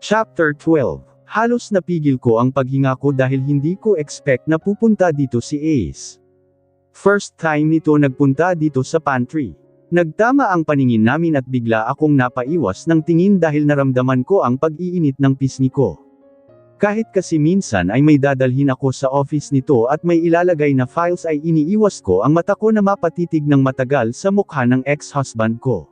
Chapter 12. Halos napigil ko ang paghinga ko dahil hindi ko expect na pupunta dito si Ace. First time nito nagpunta dito sa pantry. Nagtama ang paningin namin at bigla akong napaiwas ng tingin dahil naramdaman ko ang pag-iinit ng pisngi ko. Kahit kasi minsan ay may dadalhin ako sa office nito at may ilalagay na files ay iniiwas ko ang mata ko na mapatitig ng matagal sa mukha ng ex-husband ko.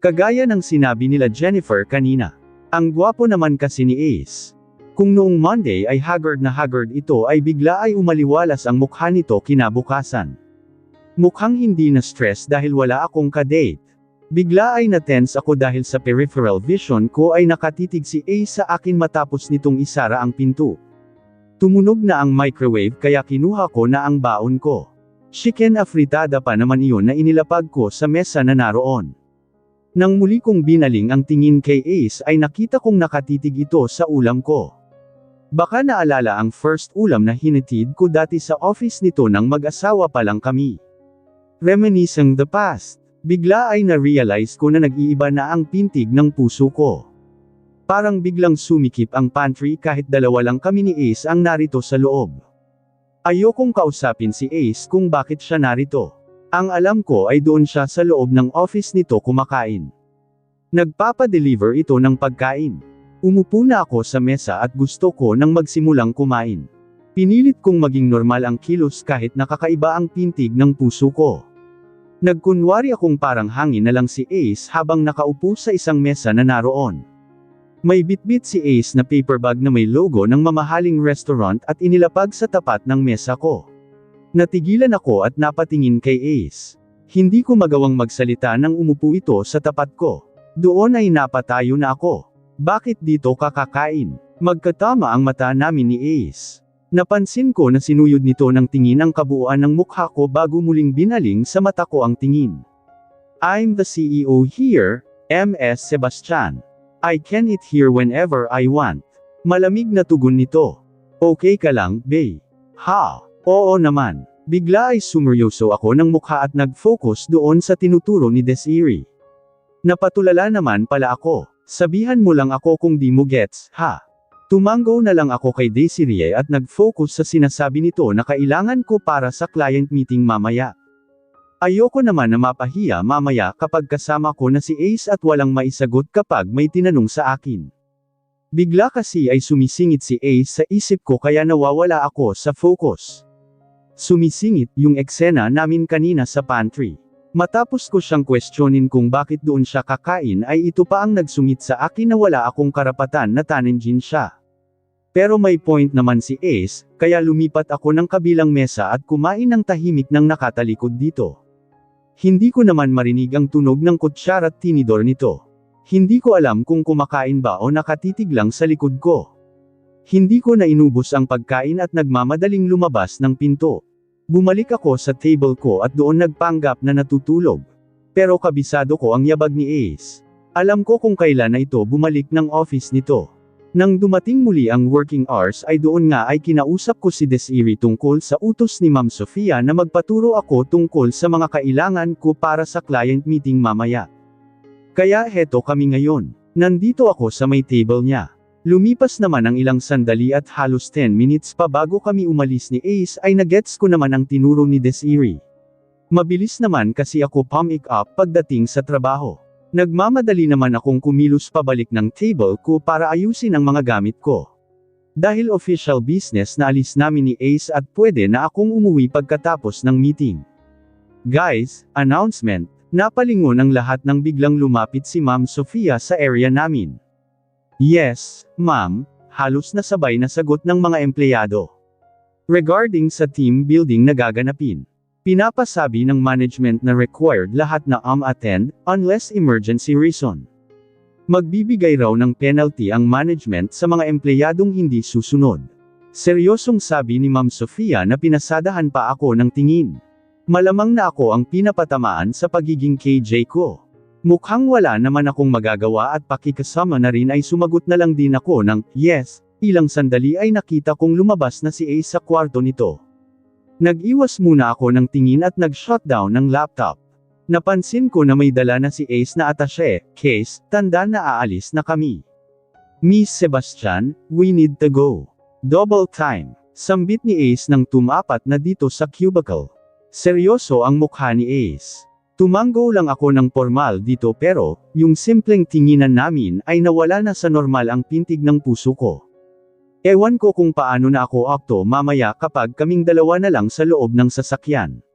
Kagaya ng sinabi nila Jennifer kanina. Ang gwapo naman kasi ni Ace. Kung noong Monday ay haggard na haggard ito ay bigla ay umaliwalas ang mukha nito kinabukasan. Mukhang hindi na stress dahil wala akong kadate. Bigla ay na-tense ako dahil sa peripheral vision ko ay nakatitig si Ace sa akin matapos nitong isara ang pinto. Tumunog na ang microwave kaya kinuha ko na ang baon ko. Chicken afritada pa naman iyon na inilapag ko sa mesa na naroon. Nang muli kong binaling ang tingin kay Ace ay nakita kong nakatitig ito sa ulam ko. Baka naalala ang first ulam na hinatid ko dati sa office nito nang mag-asawa pa lang kami. Reminiscing the past, bigla ay na-realize ko na nag-iiba na ang pintig ng puso ko. Parang biglang sumikip ang pantry kahit dalawa lang kami ni Ace ang narito sa loob. Ayokong kausapin si Ace kung bakit siya narito. Ang alam ko ay doon siya sa loob ng office nito kumakain. Nagpapa-deliver ito ng pagkain. Umupo na ako sa mesa at gusto ko nang magsimulang kumain. Pinilit kong maging normal ang kilos kahit nakakaiba ang pintig ng puso ko. Nagkunwari akong parang hangin na lang si Ace habang nakaupo sa isang mesa na naroon. May bitbit si Ace na paper bag na may logo ng mamahaling restaurant at inilapag sa tapat ng mesa ko. Natigilan ako at napatingin kay Ace. Hindi ko magawang magsalita nang umupo ito sa tapat ko. Doon ay napatayo na ako. Bakit dito ka kakain? Magkatama ang mata namin ni Ace. Napansin ko na sinuyod nito ng tingin ang kabuuan ng mukha ko bago muling binaling sa mata ko ang tingin. I'm the CEO here, MS Sebastian. I can eat here whenever I want. Malamig na tugon nito. Okay ka lang, bae? Ha? Oo naman. Bigla ay sumeryoso ako ng mukha at nag-focus doon sa tinuturo ni Desiree. Napatulala naman pala ako. Sabihan mo lang ako kung di mo gets, ha? Tumango na lang ako kay Desiree at nag-focus sa sinasabi nito na kailangan ko para sa client meeting mamaya. Ayoko naman na mapahiya mamaya kapag kasama ko na si Ace at walang maisagot kapag may tinanong sa akin. Bigla kasi ay sumisingit si Ace sa isip ko kaya nawawala ako sa focus. Sumisingit yung eksena namin kanina sa pantry. Matapos ko siyang questionin kung bakit doon siya kakain ay ito pa ang nagsungit sa akin na wala akong karapatan na tanenjin siya. Pero may point naman si Ace, kaya lumipat ako ng kabilang mesa at kumain ng tahimik ng nakatalikod dito. Hindi ko naman marinig ang tunog ng kutsara at tinidor nito. Hindi ko alam kung kumakain ba o nakatitig lang sa likod ko. Hindi ko na inubos ang pagkain at nagmamadaling lumabas ng pinto. Bumalik ako sa table ko at doon nagpanggap na natutulog. Pero kabisado ko ang yabag ni Ace. Alam ko kung kailan na ito bumalik ng office nito. Nang dumating muli ang working hours ay doon nga ay kinausap ko si Desiree tungkol sa utos ni Ma'am Sofia na magpaturo ako tungkol sa mga kailangan ko para sa client meeting mamaya. Kaya heto kami ngayon. Nandito ako sa may table niya. Lumipas naman ang ilang sandali at halos 10 minutes pa bago kami umalis ni Ace ay nagets ko naman ang tinuro ni Desiree. Mabilis naman kasi ako pump up pagdating sa trabaho. Nagmamadali naman akong kumilos pabalik ng table ko para ayusin ang mga gamit ko. Dahil official business na alis namin ni Ace at pwede na akong umuwi pagkatapos ng meeting. Guys, announcement, napalingon ang lahat nang biglang lumapit si Ma'am Sofia sa area namin. Yes, ma'am, halos nasabay na sagot ng mga empleyado. Regarding sa team building na gaganapin. Pinapasabi ng management na required lahat na attend, unless emergency reason. Magbibigay raw ng penalty ang management sa mga empleyadong hindi susunod. Seryosong sabi ni Ma'am Sofia na pinasadahan pa ako ng tingin. Malamang na ako ang pinapatamaan sa pagiging KJ ko. Mukhang wala naman akong magagawa at pakikasama na rin ay sumagot na lang din ako ng, yes, ilang sandali ay nakita kong lumabas na si Ace sa kwarto nito. Nag-iwas muna ako ng tingin at nag-shutdown ng laptop. Napansin ko na may dala na si Ace na attaché case, tanda na aalis na kami. Miss Sebastian, we need to go. Double time. Sambit ni Ace nang tumapat na dito sa cubicle. Seryoso ang mukha ni Ace. Tumango lang ako ng formal dito pero, yung simpleng tinginan namin ay nawala na sa normal ang pintig ng puso ko. Ewan ko kung paano na ako akto mamaya kapag kaming dalawa na lang sa loob ng sasakyan.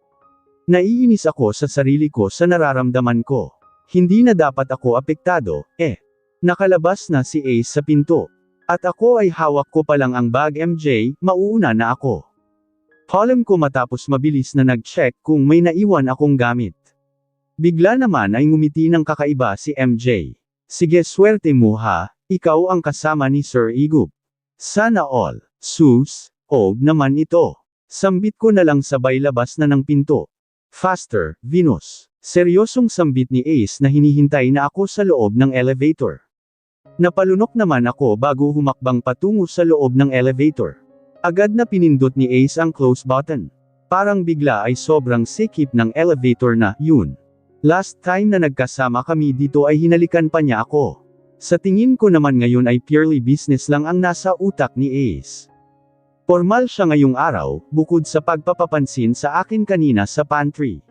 Naiinis ako sa sarili ko sa nararamdaman ko. Hindi na dapat ako apektado, Nakalabas na si Ace sa pinto. At ako ay hawak ko pa lang ang bag MJ, mauuna na ako. Palem ko matapos mabilis na nag-check kung may naiwan akong gamit. Bigla naman ay ngumiti ng kakaiba si MJ. Sige swerte mo ha, ikaw ang kasama ni Sir Igup. Sana all. Sus, naman ito. Sambit ko na lang sabay labas na ng pinto. Faster, Venus. Seryosong sambit ni Ace na hinihintay na ako sa loob ng elevator. Napalunok naman ako bago humakbang patungo sa loob ng elevator. Agad na pinindot ni Ace ang close button. Parang bigla ay sobrang sikip ng elevator na, yun. Last time na nagkasama kami dito ay hinalikan pa niya ako. Sa tingin ko naman ngayon ay purely business lang ang nasa utak ni Ace. Formal siya ngayong araw, bukod sa pagpapapansin sa akin kanina sa pantry.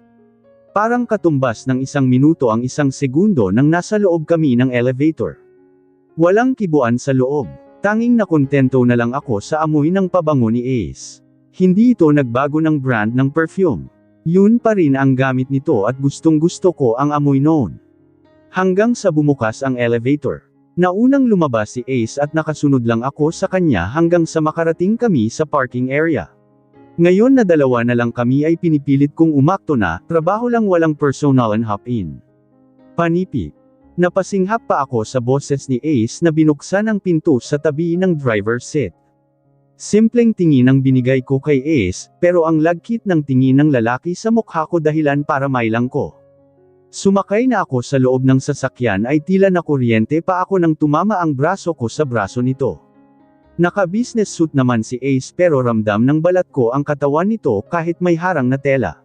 Parang katumbas ng 1 minuto ang 1 segundo nang nasa loob kami ng elevator. Walang kibuan sa loob. Tanging nakontento na lang ako sa amoy ng pabango ni Ace. Hindi ito nagbago ng brand ng perfume. Yun pa rin ang gamit nito at gustong-gusto ko ang amoy noon. Hanggang sa bumukas ang elevator. Naunang lumabas si Ace at nakasunod lang ako sa kanya hanggang sa makarating kami sa parking area. Ngayon na dalawa na lang kami ay pinipilit kong umakto na, trabaho lang walang personal and hop-in. Panipik. Napasinghap pa ako sa boses ni Ace na binuksan ang pinto sa tabi ng driver's seat. Simpleng tingin ang binigay ko kay Ace, pero ang lagkit ng tingin ng lalaki sa mukha ko dahilan para mailang ko. Sumakay na ako sa loob ng sasakyan ay tila na kuryente pa ako nang tumama ang braso ko sa braso nito. Naka-business suit naman si Ace pero ramdam ng balat ko ang katawan nito kahit may harang na tela.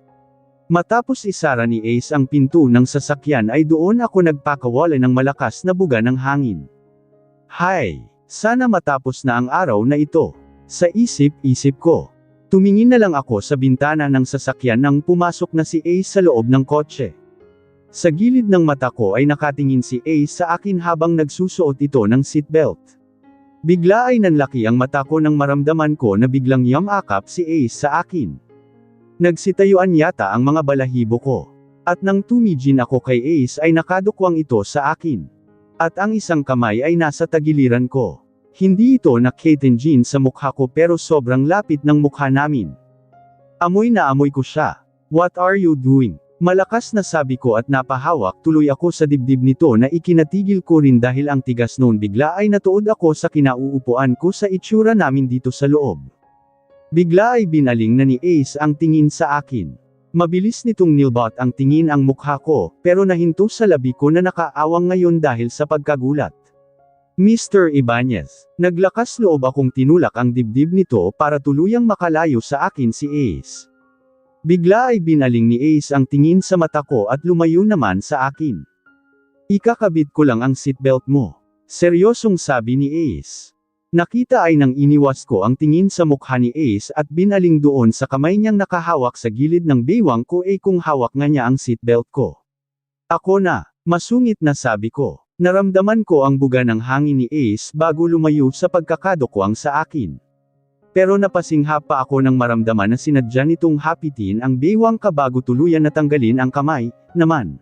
Matapos isara ni Ace ang pinto ng sasakyan ay doon ako nagpakawala ng malakas na buga ng hangin. Hay! Sana matapos na ang araw na ito. Sa isip-isip ko. Tumingin na lang ako sa bintana ng sasakyan nang pumasok na si Ace sa loob ng kotse. Sa gilid ng mata ko ay nakatingin si Ace sa akin habang nagsusuot ito ng seatbelt. Bigla ay nanlaki ang mata ko nang maramdaman ko na biglang yamakap si Ace sa akin. Nagsitayuan yata ang mga balahibo ko. At nang tumigin ako kay Ace ay nakadukwang ito sa akin. At ang isang kamay ay nasa tagiliran ko. Hindi ito nakatingin sa mukha ko pero sobrang lapit ng mukha namin. Amoy na amoy ko siya. What are you doing? Malakas na sabi ko at napahawak tuloy ako sa dibdib nito na ikinatigil ko rin dahil ang tigas noon bigla ay natuod ako sa kinauupuan ko sa itsura namin dito sa loob. Bigla ay binaling na ni Ace ang tingin sa akin. Mabilis nitong nilbot ang tingin ang mukha ko, pero nahinto sa labi ko na nakaawang ngayon dahil sa pagkagulat. Mr. Ibanez, naglakas loob akong tinulak ang dibdib nito para tuluyang makalayo sa akin si Ace. Bigla ay binaling ni Ace ang tingin sa mata ko at lumayo naman sa akin. Ikakabit ko lang ang seatbelt mo. Seryosong sabi ni Ace. Nakita ay nang iniwas ko ang tingin sa mukha ni Ace at binaling doon sa kamay niyang nakahawak sa gilid ng baywang ko kung hawak nga niya ang seatbelt ko. Ako na, masungit na sabi ko. Naramdaman ko ang buga ng hangin ni Ace bago lumayo sa pagkakadukwang sa akin. Pero napasinghap pa ako nang maramdaman na sinadya nitong hapitin ang baywang ka bago tuluyan na tanggalin ang kamay, naman.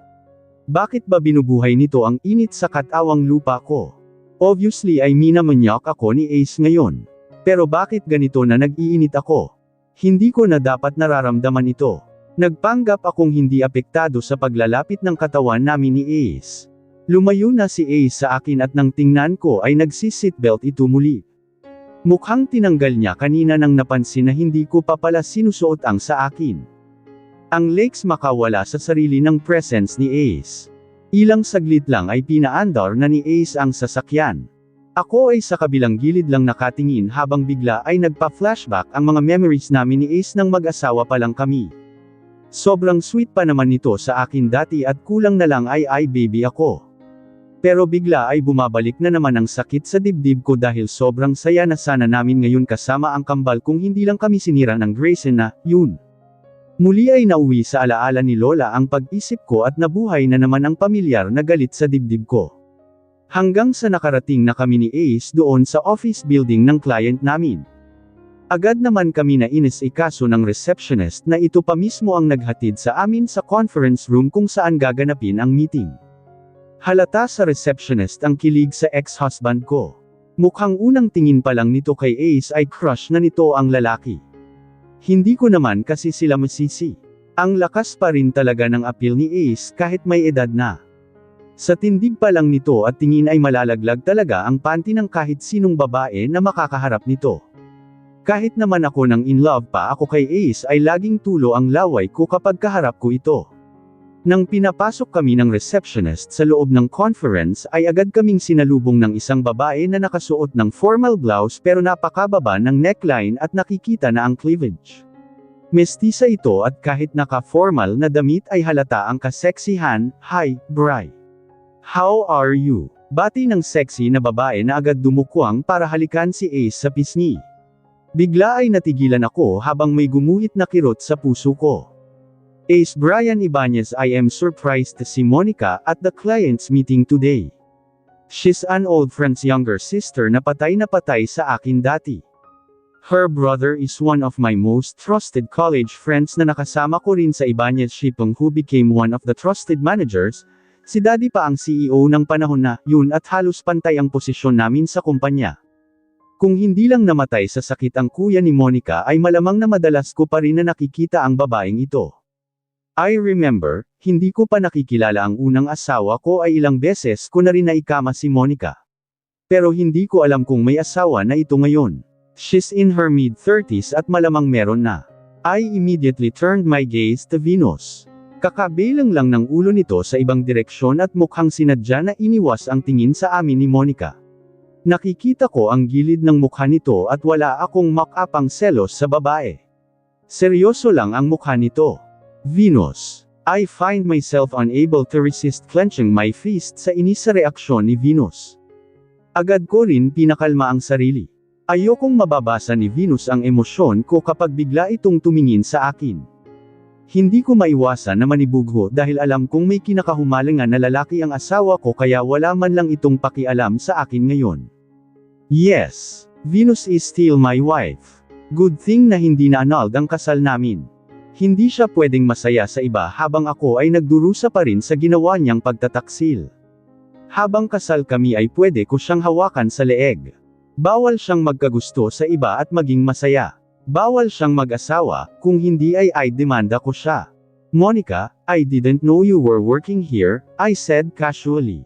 Bakit ba binubuhay nito ang init sa katawang lupa ko? Obviously ay minamanyak ako ni Ace ngayon. Pero bakit ganito na nag-iinit ako? Hindi ko na dapat nararamdaman ito. Nagpanggap akong hindi apektado sa paglalapit ng katawan namin ni Ace. Lumayo na si Ace sa akin at nang tingnan ko ay nagsi-seatbelt ito muli. Mukhang tinanggal niya kanina nang napansin na hindi ko pa pala sinusuot ang sa akin. Ang legs makawala sa sarili ng presence ni Ace. Ilang saglit lang ay pinaandar na ni Ace ang sasakyan. Ako ay sa kabilang gilid lang nakatingin habang bigla ay nagpa-flashback ang mga memories namin ni Ace nang mag-asawa pa lang kami. Sobrang sweet pa naman nito sa akin dati at kulang na lang ay baby ako. Pero bigla ay bumabalik na naman ang sakit sa dibdib ko dahil sobrang saya na sana namin ngayon kasama ang kambal kung hindi lang kami sinira ng Grayson na, yun. Muli ay nauwi sa alaala ni Lola ang pag-isip ko at nabuhay na naman ang pamilyar na galit sa dibdib ko. Hanggang sa nakarating na kami ni Ace doon sa office building ng client namin. Agad naman kami na inis-ikaso ng receptionist na ito pa mismo ang naghatid sa amin sa conference room kung saan gaganapin ang meeting. Halata sa receptionist ang kilig sa ex-husband ko. Mukhang unang tingin pa lang nito kay Ace ay crush na nito ang lalaki. Hindi ko naman kasi sila masisi. Ang lakas pa rin talaga ng appeal ni Ace kahit may edad na. Sa tindig pa lang nito at tingin ay malalaglag talaga ang panty ng kahit sinong babae na makakaharap nito. Kahit naman ako nang in love pa ako kay Ace ay laging tulo ang laway ko kapag kaharap ko ito. Nang pinapasok kami ng receptionist sa loob ng conference ay agad kaming sinalubong ng isang babae na nakasuot ng formal blouse pero napakababa ng neckline at nakikita na ang cleavage. Mestiza ito at kahit naka-formal na damit ay halata ang kaseksihan. Hi, Bri. How are you? Bati ng sexy na babae na agad dumukwang para halikan si Ace sa pisngi. Bigla ay natigilan ako habang may gumuhit na kirot sa puso ko. Ace Brian Ibanez, I am surprised to see Monica at the client's meeting today. She's an old friend's younger sister na patay sa akin dati. Her brother is one of my most trusted college friends na nakasama ko rin sa Ibanez Shipping who became one of the trusted managers. Si Daddy pa ang CEO ng panahon na yun at halos pantay ang posisyon namin sa kumpanya. Kung hindi lang namatay sa sakit ang kuya ni Monica ay malamang na madalas ko pa rin na nakikita ang babaeng ito. I remember, hindi ko pa nakikilala ang unang asawa ko ay ilang beses ko na rin naikama si Monica. Pero hindi ko alam kung may asawa na ito ngayon. She's in her mid-30s at malamang meron na. I immediately turned my gaze to Venus. Kakabilang lang ng ulo nito sa ibang direksyon at mukhang sinadya na iniwas ang tingin sa amin ni Monica. Nakikita ko ang gilid ng mukha nito at wala akong makapang selos sa babae. Seryoso lang ang mukha nito. Venus. I find myself unable to resist clenching my fist sa inis sa reaksyon ni Venus. Agad ko rin pinakalma ang sarili. Ayokong mababasa ni Venus ang emosyon ko kapag bigla itong tumingin sa akin. Hindi ko maiwasan na manibugho dahil alam kong may kinakahumalingan na lalaki ang asawa ko kaya wala man lang itong pakialam sa akin ngayon. Yes, Venus is still my wife. Good thing na hindi na annulled ang kasal namin. Hindi siya pwedeng masaya sa iba habang ako ay nagdurusa pa rin sa ginawa niyang pagtataksil. Habang kasal kami ay pwede ko siyang hawakan sa leeg. Bawal siyang magkagusto sa iba at maging masaya. Bawal siyang mag-asawa, kung hindi ay demanda ko siya. Monica, I didn't know you were working here, I said casually.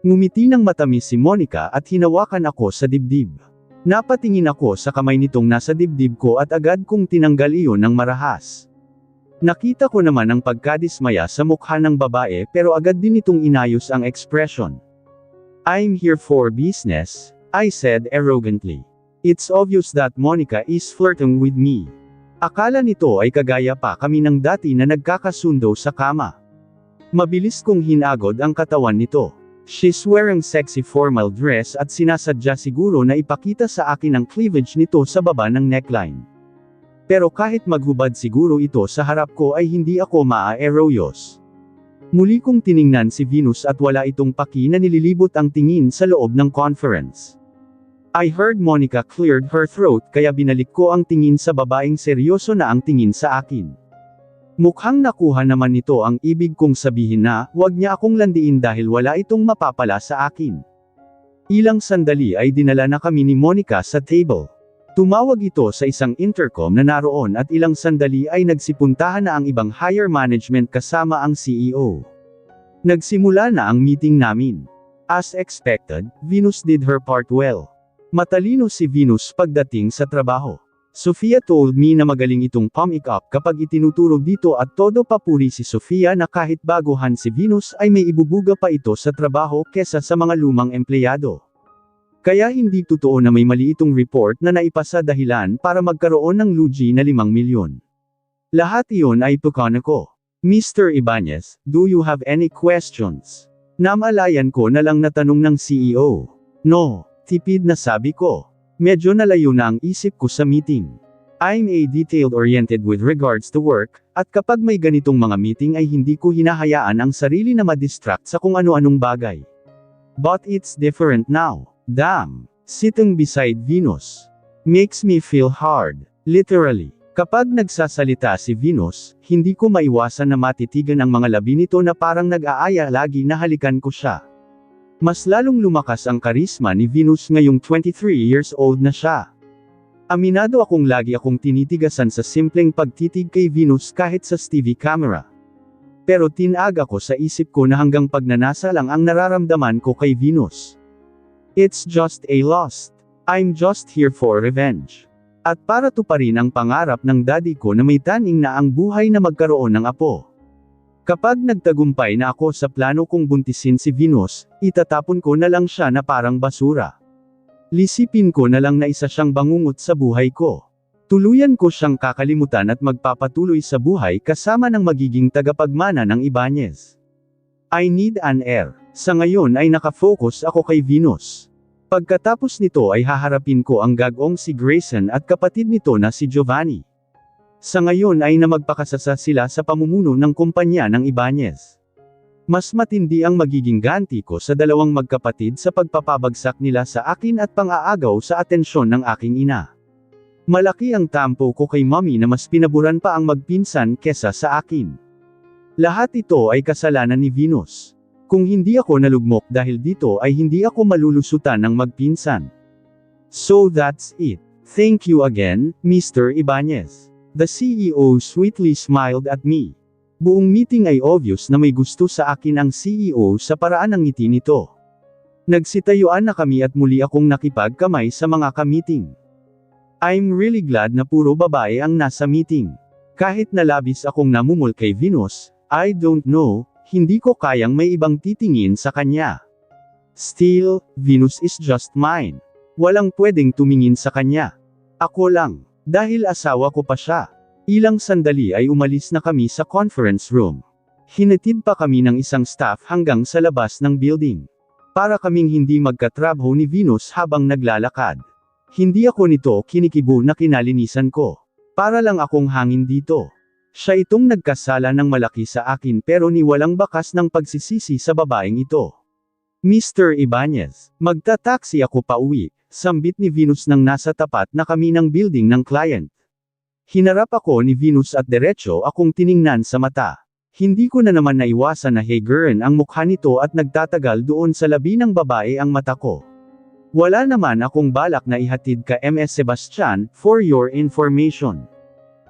Ngumiti ng matamis si Monica at hinawakan ako sa dibdib. Napatingin ako sa kamay nitong nasa dibdib ko at agad kong tinanggal iyon ng marahas. Nakita ko naman ang pagkadismaya sa mukha ng babae pero agad din itong inayos ang expression. I'm here for business, I said arrogantly. It's obvious that Monica is flirting with me. Akala nito ay kagaya pa kami ng dati na nagkakasundo sa kama. Mabilis kong hinagod ang katawan nito. She's wearing sexy formal dress at sinasadya siguro na ipakita sa akin ang cleavage nito sa baba ng neckline. Pero kahit maghubad siguro ito sa harap ko ay hindi ako maa-eroyos. Muli kong tiningnan si Venus at wala itong paki na nililibot ang tingin sa loob ng conference. I heard Monica cleared her throat kaya binalik ko ang tingin sa babaeng seryoso na ang tingin sa akin. Mukhang nakuha naman nito ang ibig kong sabihin na, wag niya akong landiin dahil wala itong mapapala sa akin. Ilang sandali ay dinala na kami ni Monica sa table. Tumawag ito sa isang intercom na naroon at ilang sandali ay nagsipuntahan na ang ibang higher management kasama ang CEO. Nagsimula na ang meeting namin. As expected, Venus did her part well. Matalino si Venus pagdating sa trabaho. Sofia told me na magaling itong pump up kapag itinuturo dito at todo papuri si Sofia na kahit baguhan si Venus ay may ibubuga pa ito sa trabaho kesa sa mga lumang empleyado. Kaya hindi totoo na may mali itong report na naipasa dahilan para magkaroon ng lugi na 5 milyon. Lahat iyon ay pukana ko. Mr. Ibanez, do you have any questions? Namalayan ko na lang na tanong ng CEO. No, tipid na sabi ko. Medyo nalayo na ang isip ko sa meeting. I'm a detail-oriented with regards to work, at kapag may ganitong mga meeting ay hindi ko hinahayaan ang sarili na madistract sa kung ano-anong bagay. But it's different now. Damn. Sitting beside Venus makes me feel hard. Literally. Kapag nagsasalita si Venus, hindi ko maiwasan na matitigan ang mga labi nito na parang nag-aaya lagi na halikan ko siya. Mas lalong lumakas ang karisma ni Venus ngayong 23 years old na siya. Aminado akong lagi akong tinitigasan sa simpleng pagtitig kay Venus kahit sa TV camera. Pero tinag ako sa isip ko na hanggang pagnanasa lang ang nararamdaman ko kay Venus. It's just a lust. I'm just here for revenge. At para tuparin ang pangarap ng daddy ko na may taning na ang buhay na magkaroon ng apo. Kapag nagtagumpay na ako sa plano kong buntisin si Venus, itatapon ko na lang siya na parang basura. Lisipin ko na lang na isa siyang bangungot sa buhay ko. Tuluyan ko siyang kakalimutan at magpapatuloy sa buhay kasama ng magiging tagapagmana ng Ibanez. I need an heir. Sa ngayon ay nakafocus ako kay Venus. Pagkatapos nito ay haharapin ko ang gagong si Grayson at kapatid nito na si Giovanni. Sa ngayon ay magpakasasa sila sa pamumuno ng kumpanya ng Ibanez. Mas matindi ang magiging ganti ko sa dalawang magkapatid sa pagpapabagsak nila sa akin at pang-aagaw sa atensyon ng aking ina. Malaki ang tampo ko kay mommy na mas pinaburan pa ang magpinsan kesa sa akin. Lahat ito ay kasalanan ni Venus. Kung hindi ako nalugmok dahil dito ay hindi ako malulusutan ng magpinsan. So that's it. Thank you again, Mr. Ibanez. The CEO sweetly smiled at me. Buong meeting ay obvious na may gusto sa akin ang CEO sa paraan ng ngiti nito. Nagsitayuan na kami at muli akong nakipagkamay sa mga ka-meeting. I'm really glad na puro babae ang nasa meeting. Kahit nalabis akong namumol kay Venus, I don't know, hindi ko kayang may ibang titingin sa kanya. Still, Venus is just mine. Walang pwedeng tumingin sa kanya. Ako lang, dahil asawa ko pa siya. Ilang sandali ay umalis na kami sa conference room. Hinatid pa kami ng isang staff hanggang sa labas ng building. Para kaming hindi magkatrabaho ni Venus habang naglalakad. Hindi ako nito kinikibo na kinalinisan ko. Para lang akong hangin dito. Siya itong nagkasala ng malaki sa akin pero ni walang bakas ng pagsisisi sa babaeng ito. Mr. Ibanez, magta-taxi ako pa uwi, sambit ni Venus nang nasa tapat na kami ng building ng client. Hinarap ako ni Venus at diretso akong tiningnan sa mata. Hindi ko na naman naiwasan na hagern ang mukha nito at nagtatagal doon sa labi ng babae ang mata ko. Wala naman akong balak na ihatid ka Ms. Sebastian, for your information.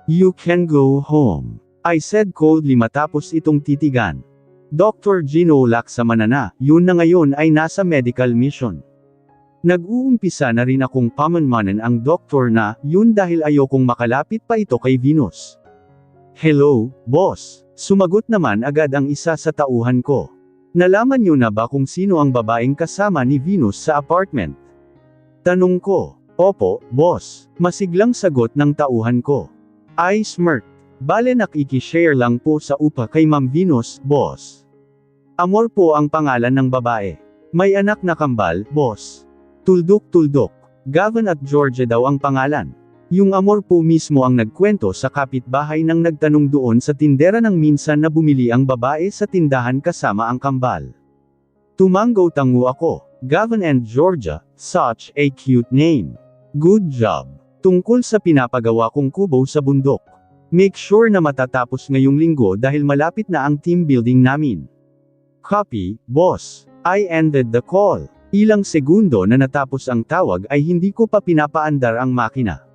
You can go home. I said coldly matapos itong titigan. Dr. Gino Laksamanana, yun na ngayon ay nasa medical mission. Nag-uumpisa na rin akong pamanmanan ang doktor na, yun dahil ayokong makalapit pa ito kay Venus. Hello, boss. Sumagot naman agad ang isa sa tauhan ko. Nalaman niyo na ba kung sino ang babaeng kasama ni Venus sa apartment? Tanong ko. Opo, boss. Masiglang sagot ng tauhan ko. I smirked. Bale nakikishare lang po sa upa kay Ma'am Venus, boss. Amor po ang pangalan ng babae. May anak na kambal, boss. Tuldok-tuldok. Gavin at Georgia daw ang pangalan. Yung amor po mismo ang nagkwento sa kapitbahay nang nagtanong doon sa tindera nang minsan na bumili ang babae sa tindahan kasama ang kambal. Tumanggo-tango ako. Gavin and Georgia, such a cute name. Good job. Tungkol sa pinapagawa kong kubo sa bundok. Make sure na matatapos ngayong linggo dahil malapit na ang team building namin. Copy, boss. I ended the call. Ilang segundo na natapos ang tawag ay hindi ko pa pinapaandar ang makina.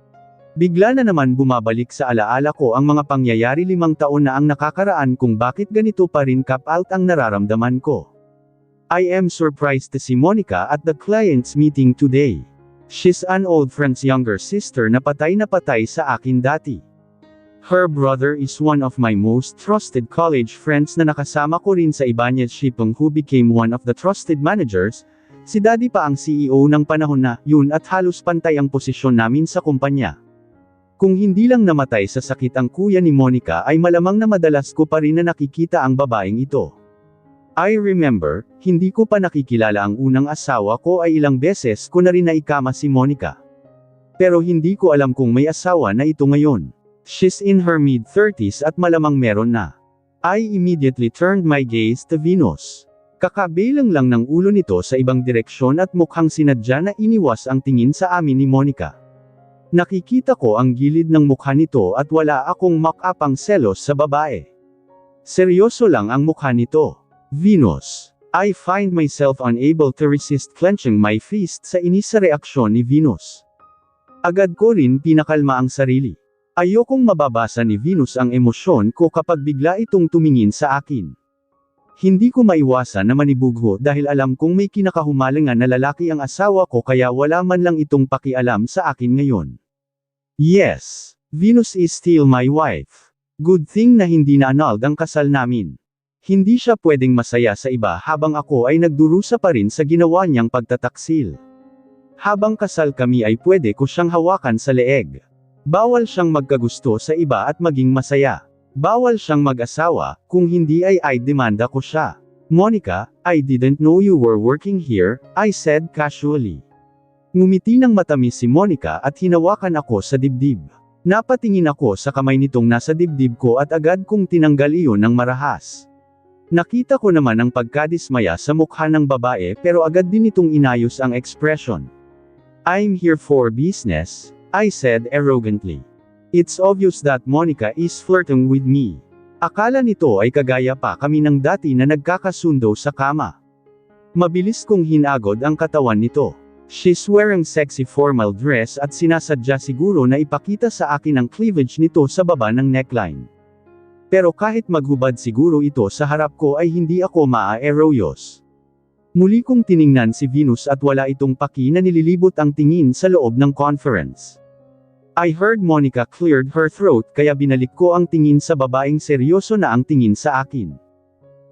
Bigla na naman bumabalik sa alaala ko ang mga pangyayari 5 taon na ang nakakaraan kung bakit ganito pa rin kapalt ang nararamdaman ko. I am surprised to see Monica at the client's meeting today. She's an old friend's younger sister na patay sa akin dati. Her brother is one of my most trusted college friends na nakasama ko rin sa Ibanez Shipping who became one of the trusted managers. Si Daddy pa ang CEO ng panahon na yun at halos pantay ang posisyon namin sa kumpanya. Kung hindi lang namatay sa sakit ang kuya ni Monica ay malamang na madalas ko pa rin na nakikita ang babaeng ito. I remember, hindi ko pa nakikilala ang unang asawa ko ay ilang beses ko na rin naikama si Monica. Pero hindi ko alam kung may asawa na ito ngayon. She's in her mid-30s at malamang meron na. I immediately turned my gaze to Venus. Kakabilang lang ng ulo nito sa ibang direksyon at mukhang sinadya na iniwas ang tingin sa amin ni Monica. Nakikita ko ang gilid ng mukha nito at wala akong makapang selos sa babae. Seryoso lang ang mukha nito. Venus. I find myself unable to resist clenching my fist sa inis sa reaksyon ni Venus. Agad ko rin pinakalma ang sarili. Ayokong mababasa ni Venus ang emosyon ko kapag bigla itong tumingin sa akin. Hindi ko maiwasan na manibugho dahil alam kong may kinakahumalingan na lalaki ang asawa ko kaya wala man lang itong pakialam sa akin ngayon. Yes, Venus is still my wife. Good thing na hindi na-annulled ang kasal namin. Hindi siya pwedeng masaya sa iba habang ako ay nagdurusa pa rin sa ginawa niyang pagtataksil. Habang kasal kami ay pwede ko siyang hawakan sa leeg. Bawal siyang magkagusto sa iba at maging masaya. Bawal siyang mag-asawa, kung hindi ay demanda ko siya. Monica, I didn't know you were working here, I said casually. Ngumiti ng matamis si Monica at hinawakan ako sa dibdib. Napatingin ako sa kamay nitong nasa dibdib ko at agad kong tinanggal iyon ng marahas. Nakita ko naman ang pagkadismaya sa mukha ng babae pero agad din itong inayos ang ekspresyon. I'm here for business, I said arrogantly. It's obvious that Monica is flirting with me. Akala nito ay kagaya pa kami ng dati na nagkakasundo sa kama. Mabilis kong hinagod ang katawan nito. She's wearing sexy formal dress at sinasadya siguro na ipakita sa akin ang cleavage nito sa baba ng neckline. Pero kahit maghubad siguro ito sa harap ko ay hindi ako maa-eroyos. Muli kong tiningnan si Venus at wala itong paki na nililibot ang tingin sa loob ng conference. I heard Monica cleared her throat kaya binalik ko ang tingin sa babaeng seryoso na ang tingin sa akin.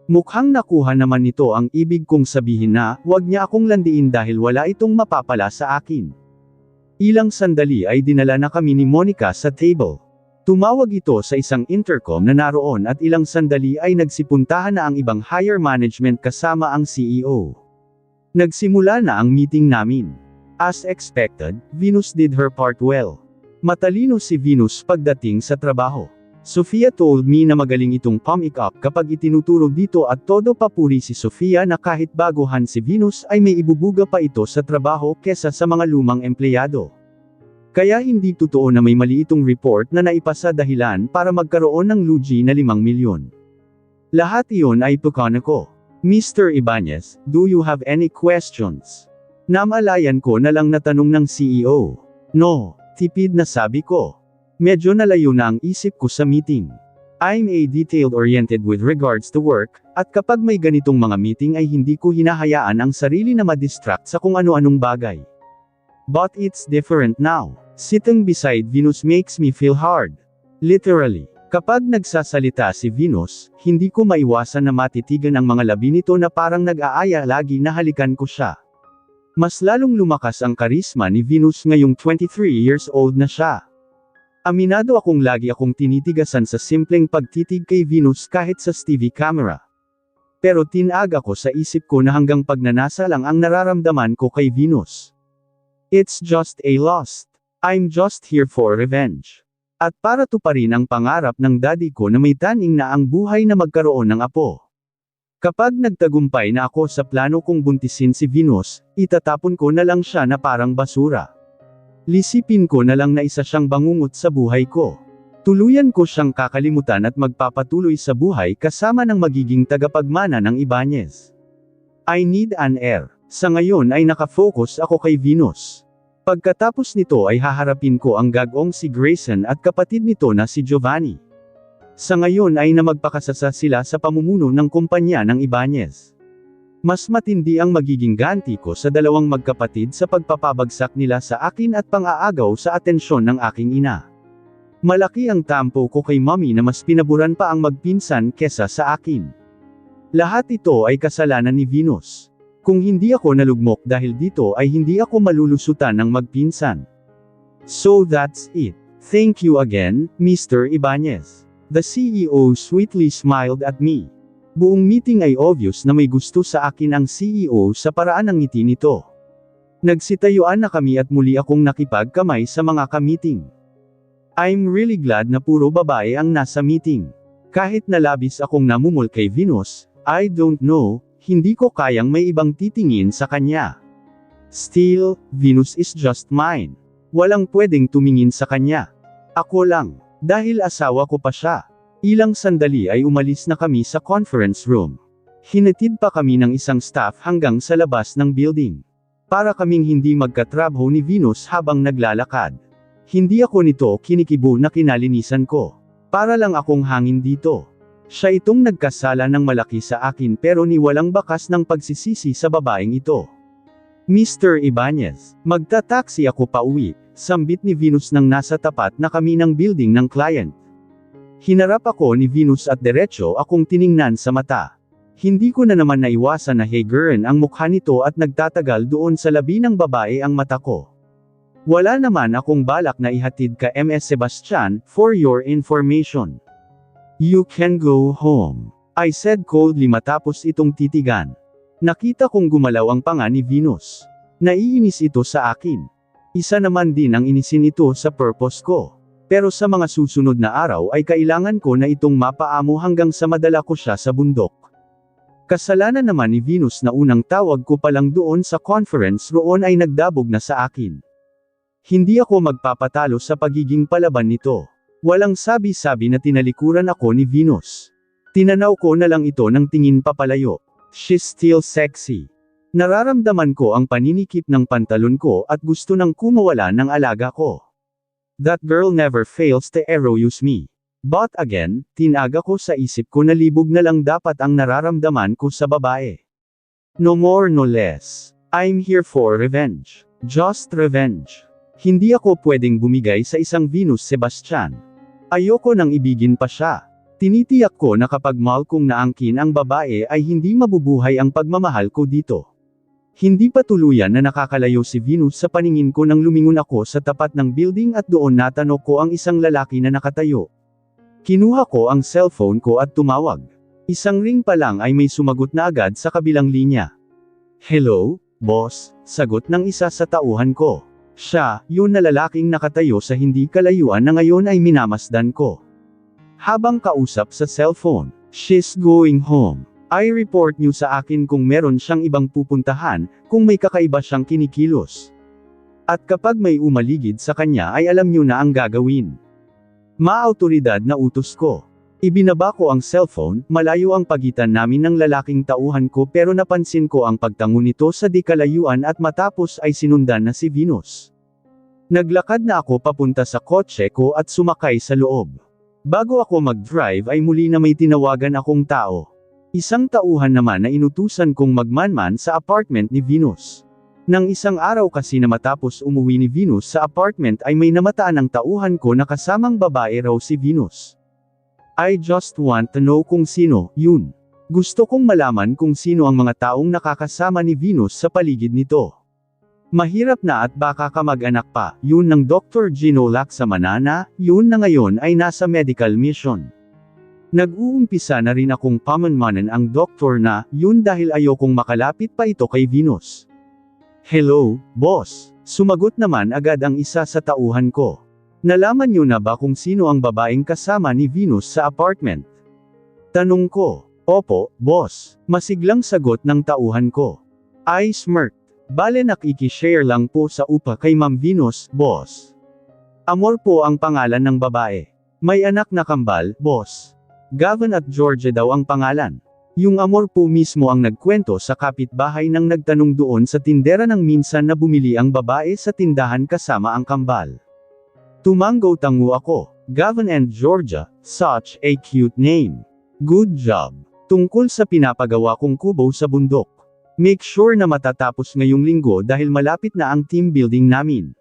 Mukhang nakuha naman nito ang ibig kong sabihin na, wag niya akong landiin dahil wala itong mapapala sa akin. Ilang sandali ay dinala na kami ni Monica sa table. Tumawag ito sa isang intercom na naroon at ilang sandali ay nagsipuntahan na ang ibang higher management kasama ang CEO. Nagsimula na ang meeting namin. As expected, Venus did her part well. Matalino si Venus pagdating sa trabaho. Sofia told me na magaling itong pump up kapag itinuturo dito at todo papuri si Sofia na kahit baguhan si Venus ay may ibubuga pa ito sa trabaho kesa sa mga lumang empleyado. Kaya hindi totoo na may mali itong report na naipasa dahilan para magkaroon ng lugi na 5 milyon. Lahat iyon ay pukana ko. Mr. Ibanez, do you have any questions? Namalayan ko na lang natanong ng CEO. No. Tipid na sabi ko. Medyo nalayo na ang isip ko sa meeting. I'm a detail-oriented with regards to work, at kapag may ganitong mga meeting ay hindi ko hinahayaan ang sarili na madistract sa kung ano-anong bagay. But it's different now. Sitting beside Venus makes me feel hard. Literally. Kapag nagsasalita si Venus, hindi ko maiwasan na matitigan ang mga labi nito na parang nag-aaya lagi na halikan ko siya. Mas lalong lumakas ang karisma ni Venus ngayong 23 years old na siya. Aminado akong lagi akong tinitigasan sa simpleng pagtitig kay Venus kahit sa TV camera. Pero tinag ako sa isip ko na hanggang pagnanasa lang ang nararamdaman ko kay Venus. It's just a lust. I'm just here for revenge. At para tuparin ang pangarap ng daddy ko na may taning na ang buhay na magkaroon ng apo. Kapag nagtagumpay na ako sa plano kong buntisin si Venus, itatapon ko na lang siya na parang basura. Lisipin ko na lang na isa siyang bangungot sa buhay ko. Tuluyan ko siyang kakalimutan at magpapatuloy sa buhay kasama ng magiging tagapagmana ng Ibanez. I need an heir. Sa ngayon ay nakafocus ako kay Venus. Pagkatapos nito ay haharapin ko ang gagong si Grayson at kapatid nito na si Giovanni. Sa ngayon ay magpakasasa sila sa pamumuno ng kumpanya ng Ibanez. Mas matindi ang magiging ganti ko sa dalawang magkapatid sa pagpapabagsak nila sa akin at pang-aagaw sa atensyon ng aking ina. Malaki ang tampo ko kay mommy na mas pinaburan pa ang magpinsan kesa sa akin. Lahat ito ay kasalanan ni Venus. Kung hindi ako nalugmok dahil dito ay hindi ako malulusutan ng magpinsan. So that's it. Thank you again, Mr. Ibanez. The CEO sweetly smiled at me. Buong meeting ay obvious na may gusto sa akin ang CEO sa paraan ng ngiti nito. Nagsitayuan na kami at muli akong nakipagkamay sa mga ka-meeting. I'm really glad na puro babae ang nasa meeting. Kahit nalabis akong namumol kay Venus, I don't know, hindi ko kayang may ibang titingin sa kanya. Still, Venus is just mine. Walang pwedeng tumingin sa kanya. Ako lang. Dahil asawa ko pa siya. Ilang sandali ay umalis na kami sa conference room. Hinatid pa kami ng isang staff hanggang sa labas ng building. Para kaming hindi magkatrabaho ni Venus habang naglalakad. Hindi ako nito kinikibo na kinalinisan ko. Para lang akong hangin dito. Siya itong nagkasala ng malaki sa akin pero ni walang bakas ng pagsisisi sa babaeng ito. Mr. Ibanez, magta-taxi ako pa uwi. Sambit ni Venus nang nasa tapat na kami ng building ng client. Hinarap ako ni Venus at diretso akong tiningnan sa mata. Hindi ko na naman naiwasan na hegern ang mukha nito at nagtatagal doon sa labi ng babae ang mata ko. Wala naman akong balak na ihatid ka Ms. Sebastian, for your information. You can go home. I said coldly matapos itong titigan. Nakita kong gumalaw ang panga ni Venus. Naiinis ito sa akin. Isa naman din ang inisin ito sa purpose ko. Pero sa mga susunod na araw ay kailangan ko na itong mapaamo hanggang sa madala ko siya sa bundok. Kasalanan naman ni Venus na unang tawag ko palang doon sa conference roon ay nagdabog na sa akin. Hindi ako magpapatalo sa pagiging palaban nito. Walang sabi-sabi na tinalikuran ako ni Venus. Tinanaw ko na lang ito ng tingin papalayo. She's still sexy. Nararamdaman ko ang paninikip ng pantalon ko at gusto nang kumawala ng alaga ko. That girl never fails to arouse me. But again, tinaga ko sa isip ko na libog na lang dapat ang nararamdaman ko sa babae. No more no less. I'm here for revenge. Just revenge. Hindi ako pwedeng bumigay sa isang Venus Sebastian. Ayoko nang ibigin pa siya. Tinitiyak ko na kapag mahal kong naangkin ang babae ay hindi mabubuhay ang pagmamahal ko dito. Hindi pa tuluyan na nakakalayo si Venus sa paningin ko nang lumingon ako sa tapat ng building at doon natanong ko ang isang lalaki na nakatayo. Kinuha ko ang cellphone ko at tumawag. Isang ring pa lang ay may sumagot na agad sa kabilang linya. Hello, boss, sagot ng isa sa tauhan ko. Siya, yun na lalaking nakatayo sa hindi kalayuan na ngayon ay minamasdan ko. Habang kausap sa cellphone, she's going home. I report niyo sa akin kung meron siyang ibang pupuntahan, kung may kakaiba siyang kinikilos. At kapag may umaligid sa kanya ay alam niyo na ang gagawin. Maautoridad na utos ko. Ibinaba ko ang cellphone, malayo ang pagitan namin ng lalaking tauhan ko pero napansin ko ang pagtango nito sa di kalayuan at matapos ay sinundan na si Venus. Naglakad na ako papunta sa kotse ko at sumakay sa loob. Bago ako mag-drive ay muli na may tinawagan akong tao. Isang tauhan naman na inutusan kong magmanman sa apartment ni Venus. Nang isang araw kasi na matapos umuwi ni Venus sa apartment ay may namataan ng tauhan ko na kasamang babae raw si Venus. I just want to know kung sino, yun. Gusto kong malaman kung sino ang mga taong nakakasama ni Venus sa paligid nito. Mahirap na at baka kamag-anak pa, yun ng Dr. Gino Laksamanana, yun na ngayon ay nasa medical mission. Nag-uumpisa na rin akong pamanmanan ang doktor na, yun dahil ayokong makalapit pa ito kay Venus. Hello, boss. Sumagot naman agad ang isa sa tauhan ko. Nalaman niyo na ba kung sino ang babaeng kasama ni Venus sa apartment? Tanong ko. Opo, boss. Masiglang sagot ng tauhan ko. I smirked. Bale nakikishare lang po sa upa kay Ma'am Venus, boss. Amor po ang pangalan ng babae. May anak na kambal, boss. Gavin at Georgia daw ang pangalan. Yung amor po mismo ang nagkwento sa kapitbahay nang nagtanong doon sa tindera nang minsan na bumili ang babae sa tindahan kasama ang kambal. Tumanggo-tango ako. Gavin and Georgia, such a cute name. Good job. Tungkol sa pinapagawa kong kubo sa bundok. Make sure na matatapos ngayong linggo dahil malapit na ang team building namin.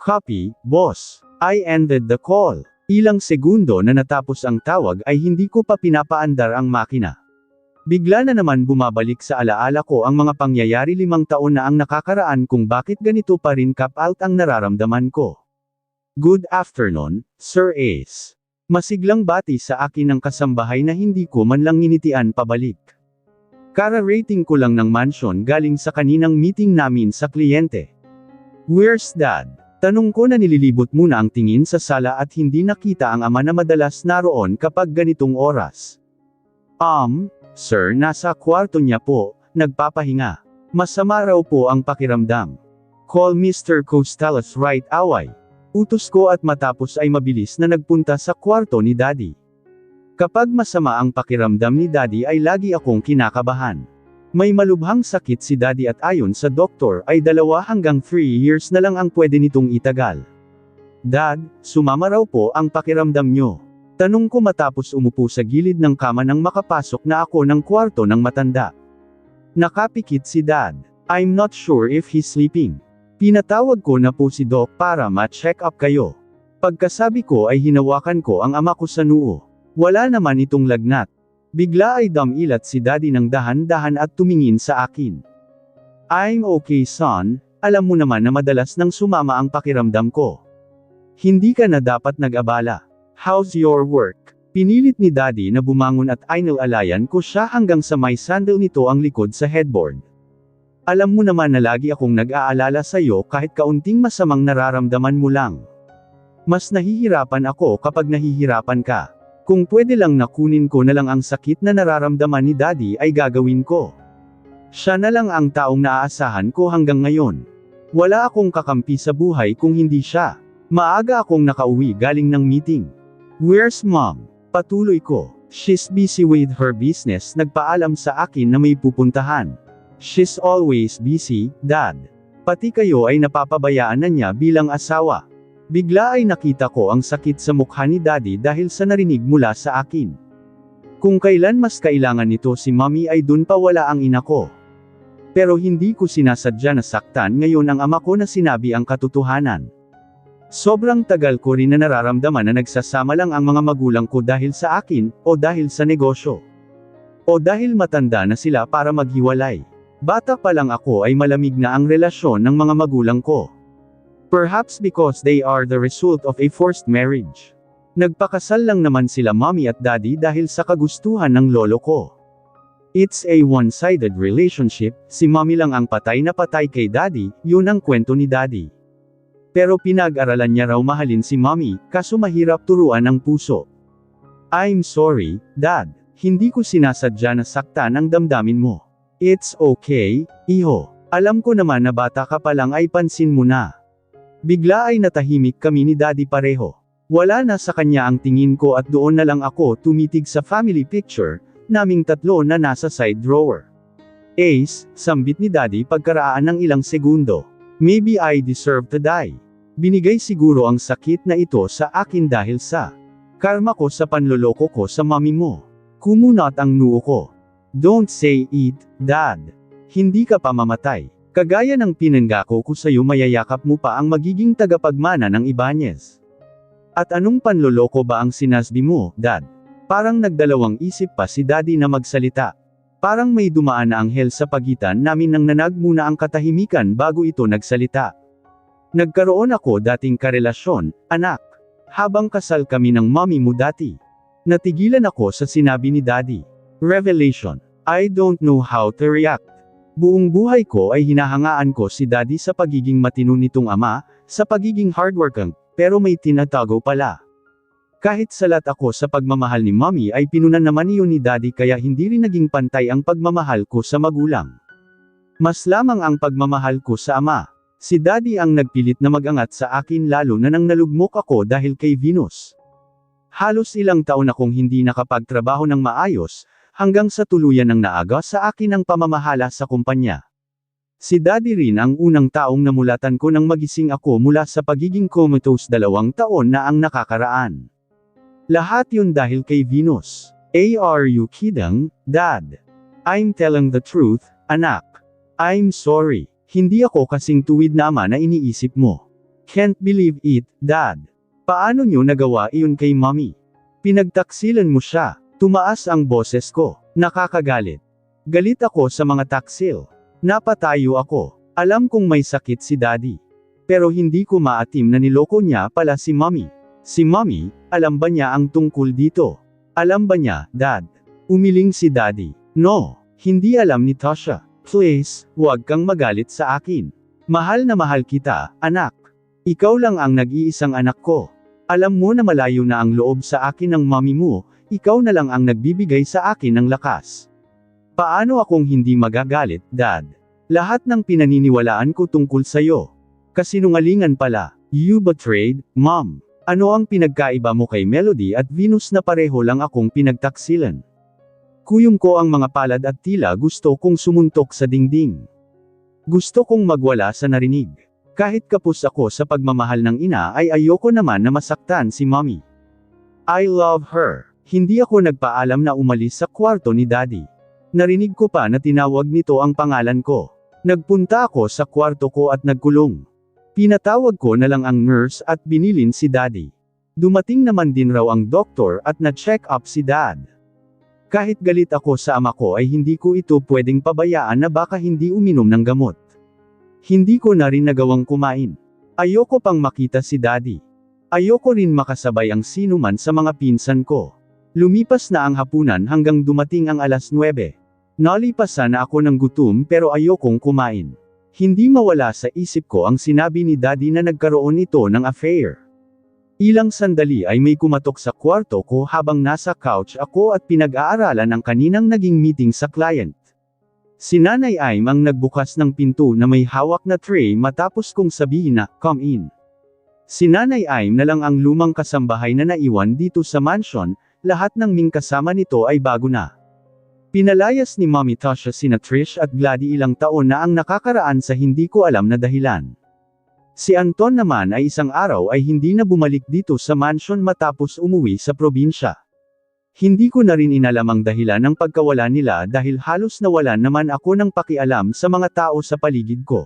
Copy, boss. I ended the call. Ilang segundo na natapos ang tawag ay hindi ko pa pinapaandar ang makina. Bigla na naman bumabalik sa alaala ko ang mga pangyayari 5 taon na ang nakakaraan kung bakit ganito pa rin kap-out ang nararamdaman ko. Good afternoon, Sir Ace. Masiglang bati sa akin ng kasambahay na hindi ko man lang nginitian pabalik. Kara-rating ko lang ng mansion galing sa kaninang meeting namin sa kliyente. Where's Dad? Tanong ko na nililibot muna ang tingin sa sala at hindi nakita ang ama na madalas naroon kapag ganitong oras. Sir, nasa kwarto niya po, nagpapahinga. Masama raw po ang pakiramdam. Call Mr. Costales right away. Utos ko at matapos ay mabilis na nagpunta sa kwarto ni Daddy. Kapag masama ang pakiramdam ni Daddy ay lagi akong kinakabahan. May malubhang sakit si Daddy at ayon sa doktor ay 2 hanggang 3 years na lang ang pwede nitong itagal. Dad, sumama raw po ang pakiramdam nyo. Tanong ko matapos umupo sa gilid ng kama nang makapasok na ako ng kwarto ng matanda. Nakapikit si Dad. I'm not sure if he's sleeping. Pinatawag ko na po si Doc para ma-check up kayo. Pagkasabi ko ay hinawakan ko ang ama ko sa noo. Wala naman itong lagnat. Bigla ay damilat si Daddy ng dahan-dahan at tumingin sa akin. I'm okay son, alam mo naman na madalas nang sumama ang pakiramdam ko. Hindi ka na dapat nag-abala. How's your work? Pinilit ni Daddy na bumangon at inilalayan ko siya hanggang sa may sandal nito ang likod sa headboard. Alam mo naman na lagi akong nag-aalala sa'yo kahit kaunting masamang nararamdaman mo lang. Mas nahihirapan ako kapag nahihirapan ka. Kung pwede lang nakunin ko na lang ang sakit na nararamdaman ni Daddy ay gagawin ko. Siya na lang ang taong naaasahan ko hanggang ngayon. Wala akong kakampi sa buhay kung hindi siya. Maaga akong nakauwi galing ng meeting. Where's Mom? Patuloy ko. She's busy with her business, nagpaalam sa akin na may pupuntahan. She's always busy, Dad. Pati kayo ay napapabayaan na niya bilang asawa. Bigla ay nakita ko ang sakit sa mukha ni Daddy dahil sa narinig mula sa akin. Kung kailan mas kailangan nito si Mommy ay dun pa wala ang ina ko. Pero hindi ko sinasadya na saktan ngayon ang ama ko na sinabi ang katotohanan. Sobrang tagal ko rin na nararamdaman na nagsasama lang ang mga magulang ko dahil sa akin, o dahil sa negosyo. O dahil matanda na sila para maghiwalay. Bata pa lang ako ay malamig na ang relasyon ng mga magulang ko. Perhaps because they are the result of a forced marriage. Nagpakasal lang naman sila Mommy at Daddy dahil sa kagustuhan ng lolo ko. It's a one-sided relationship, si Mommy lang ang patay na patay kay Daddy, yun ang kwento ni Daddy. Pero pinag-aralan niya raw mahalin si Mommy, kaso mahirap turuan ng puso. I'm sorry, Dad, hindi ko sinasadya na saktan ang damdamin mo. It's okay, iho. Alam ko naman na bata ka pa lang ay pansin mo na. Bigla ay natahimik kami ni Daddy pareho. Wala na sa kanya ang tingin ko at doon na lang ako tumitig sa family picture, naming tatlo na nasa side drawer. Ace, sambit ni Daddy pagkaraan ng ilang segundo. Maybe I deserve to die. Binigay siguro ang sakit na ito sa akin dahil sa karma ko sa panloloko ko sa mami mo. Kumunat ang noo ko. Don't say it, Dad. Hindi ka pa mamatay. Kagaya ng pinanggako ko sa'yo mayayakap mo pa ang magiging tagapagmana ng Ibanez. At anong panloloko ba ang sinasbi mo, Dad? Parang nagdalawang isip pa si Daddy na magsalita. Parang may dumaan na anghel sa pagitan namin nang nanagmuna ang katahimikan bago ito nagsalita. Nagkaroon ako dating karelasyon, anak. Habang kasal kami ng mommy mo dati. Natigilan ako sa sinabi ni Daddy. Revelation. I don't know how to react. Buong buhay ko ay hinahangaan ko si Daddy sa pagiging matino nitong ama, sa pagiging hardworking, pero may tinatago pala. Kahit salat ako sa pagmamahal ni Mommy ay pinunan naman iyon ni Daddy kaya hindi rin naging pantay ang pagmamahal ko sa magulang. Mas lamang ang pagmamahal ko sa ama. Si Daddy ang nagpilit na mag-angat sa akin lalo na nang nalugmok ako dahil kay Venus. Halos ilang taon akong hindi nakapagtrabaho ng maayos, hanggang sa tuluyan ng naaga sa akin ang pamamahala sa kumpanya. Si Daddy rin ang unang taong namulatan ko nang magising ako mula sa pagiging comatose 2 taon na ang nakakaraan. Lahat yun dahil kay Venus. Are you kidding, Dad? I'm telling the truth, anak. I'm sorry. Hindi ako kasing tuwid na ama na iniisip mo. Can't believe it, Dad. Paano nyo nagawa iyon kay Mommy? Pinagtaksilan mo siya. Tumaas ang boses ko. Nakakagalit. Galit ako sa mga taksil. Napatayo ako. Alam kong may sakit si Daddy. Pero hindi ko maatim na niloko niya pala si Mommy. Si Mommy, Alam ba niya ang tungkol dito? Alam ba niya, Dad? Umiling si Daddy. No, hindi alam ni Tasha. Please, huwag kang magalit sa akin. Mahal na mahal kita, anak. Ikaw lang ang nag-iisang anak ko. Alam mo na malayo na ang loob sa akin ng mommy mo, ikaw na lang ang nagbibigay sa akin ng lakas. Paano akong hindi magagalit, Dad? Lahat ng pinaniniwalaan ko tungkol sa'yo. Kasinungalingan pala. You betrayed, Mom. Ano ang pinagkaiba mo kay Melody at Venus na pareho lang akong pinagtaksilan? Kuyong ko ang mga palad at tila gusto kong sumuntok sa dingding. Gusto kong magwala sa narinig. Kahit kapos ako sa pagmamahal ng ina ay ayoko naman na masaktan si Mommy. I love her. Hindi ako nagpaalam na umalis sa kwarto ni Daddy. Narinig ko pa na tinawag nito ang pangalan ko. Nagpunta ako sa kwarto ko at nagkulong. Pinatawag ko na lang ang nurse at binilin si Daddy. Dumating naman din raw ang doktor at na-check up si Dad. Kahit galit ako sa ama ko ay hindi ko ito pwedeng pabayaan na baka hindi uminom ng gamot. Hindi ko na rin nagawang kumain. Ayoko pang makita si Daddy. Ayoko rin makasabay ang sinuman sa mga pinsan ko. Lumipas na ang hapunan hanggang dumating ang 9:00. Nalipasan na ako ng gutom pero ayokong kumain. Hindi mawala sa isip ko ang sinabi ni Daddy na nagkaroon ito ng affair. Ilang sandali ay may kumatok sa kwarto ko habang nasa couch ako at pinag-aaralan ang kaninang naging meeting sa client. Si Nanay Aim ang nagbukas ng pinto na may hawak na tray matapos kong sabihin na, "Come in." Si Nanay Aim na lang ang lumang kasambahay na naiwan dito sa mansion, lahat ng ming kasama nito ay bago na. Pinalayas ni Mommy Tasha sina Trish at Gladys ilang taon na ang nakakaraan sa hindi ko alam na dahilan. Si Anton naman ay isang araw ay hindi na bumalik dito sa mansion matapos umuwi sa probinsya. Hindi ko na rin inalam ang dahilan ng pagkawala nila dahil halos nawalan naman ako ng pakialam sa mga tao sa paligid ko.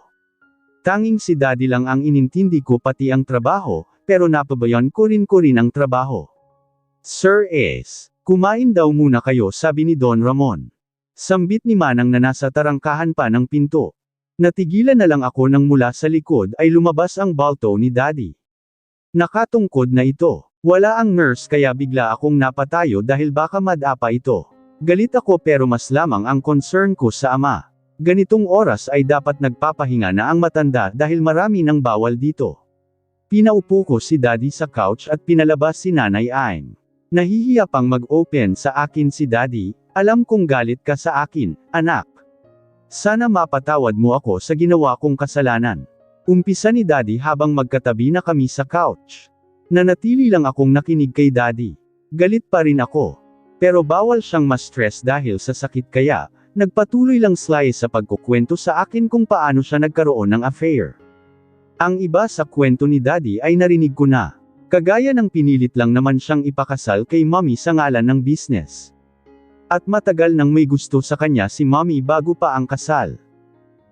Tanging si Daddy lang ang inintindi ko pati ang trabaho, pero napabayan ko rin ang trabaho. Sir S. Kumain daw muna kayo, sabi ni Don Ramon. Sambit ni Manang na nasa tarangkahan pa ng pinto. Natigilan na lang ako nang mula sa likod ay lumabas ang balto ni Daddy. Nakatungkod na ito. Wala ang nurse kaya bigla akong napatayo dahil baka madapa ito. Galit ako pero mas lamang ang concern ko sa ama. Ganitong oras ay dapat nagpapahinga na ang matanda dahil marami nang bawal dito. Pinaupo ko si Daddy sa couch at pinalabas si Nanay Aim. Nahihiya pang mag-open sa akin si Daddy, alam kong galit ka sa akin, anak. Sana mapatawad mo ako sa ginawa kong kasalanan. Umpisa ni Daddy habang magkatabi na kami sa couch. Nanatili lang akong nakinig kay Daddy. Galit pa rin ako. Pero bawal siyang ma-stress dahil sa sakit kaya, nagpatuloy lang Sly sa pagkukwento sa akin kung paano siya nagkaroon ng affair. Ang iba sa kwento ni Daddy ay narinig ko na. Kagaya ng pinilit lang naman siyang ipakasal kay Mommy sa ngalan ng business. At matagal nang may gusto sa kanya si Mommy bago pa ang kasal.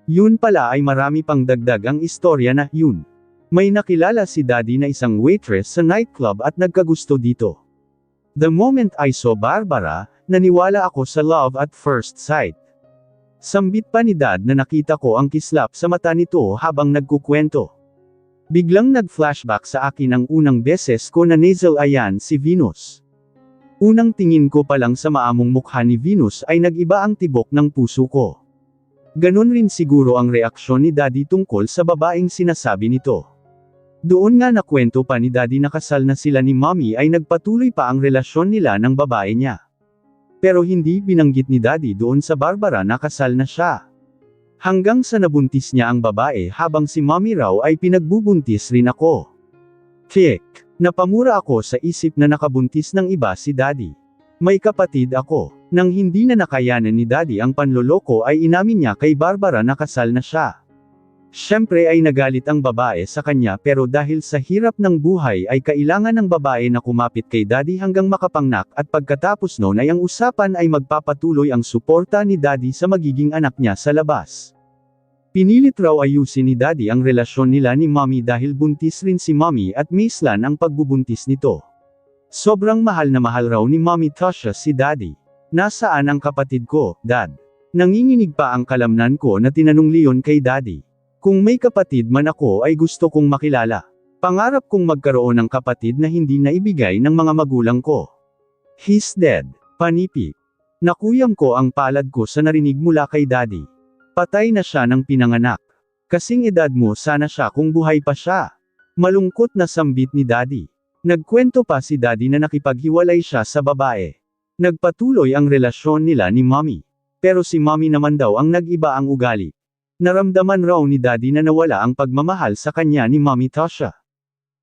Yun pala ay marami pang dagdag ang istorya na yun. May nakilala si Daddy na isang waitress sa nightclub at nagkagusto dito. The moment I saw Barbara, naniwala ako sa love at first sight. Sambit pa ni Dad na nakita ko ang kislap sa mata nito habang nagkukwento. Biglang nag-flashback sa akin ang unang beses ko na nasal ayan si Venus. Unang tingin ko pa lang sa maamong mukha ni Venus ay nag-iba ang tibok ng puso ko. Ganon rin siguro ang reaksyon ni Daddy tungkol sa babaeng sinasabi nito. Doon nga nakwento pa ni Daddy na kasal na sila ni Mommy ay nagpatuloy pa ang relasyon nila ng babae niya. Pero hindi binanggit ni Daddy doon sa Barbara na kasal na siya. Hanggang sa nabuntis niya ang babae habang si Mommy raw ay pinagbubuntis rin ako. Kick! Napamura ako sa isip na nakabuntis ng iba si Daddy. May kapatid ako. Nang hindi na nakayanan ni Daddy ang panloloko ay inamin niya kay Barbara na kasal na siya. Siyempre ay nagalit ang babae sa kanya pero dahil sa hirap ng buhay ay kailangan ng babae na kumapit kay Daddy hanggang makapangnak at pagkatapos noon ay ang usapan ay magpapatuloy ang suporta ni Daddy sa magiging anak niya sa labas. Pinilit raw ayusin ni Daddy ang relasyon nila ni Mommy dahil buntis rin si Mommy at mislan ang pagbubuntis nito. Sobrang mahal na mahal raw ni Mommy Tasha si Daddy. Nasaan ang kapatid ko, Dad? Nanginginig pa ang kalamnan ko na tinanong Leon kay Daddy. Kung may kapatid man ako ay gusto kong makilala. Pangarap kong magkaroon ng kapatid na hindi naibigay ng mga magulang ko. He's dead. Panipik. Nakuyam ko ang palad ko sa narinig mula kay Daddy. Patay na siya nang pinanganak. Kasing edad mo sana siya kung buhay pa siya. Malungkot na sambit ni Daddy. Nagkwento pa si Daddy na nakipaghiwalay siya sa babae. Nagpatuloy ang relasyon nila ni Mommy. Pero si Mommy naman daw ang nag-iba ang ugali. Naramdaman raw ni Daddy na nawala ang pagmamahal sa kanya ni Mommy Tasha.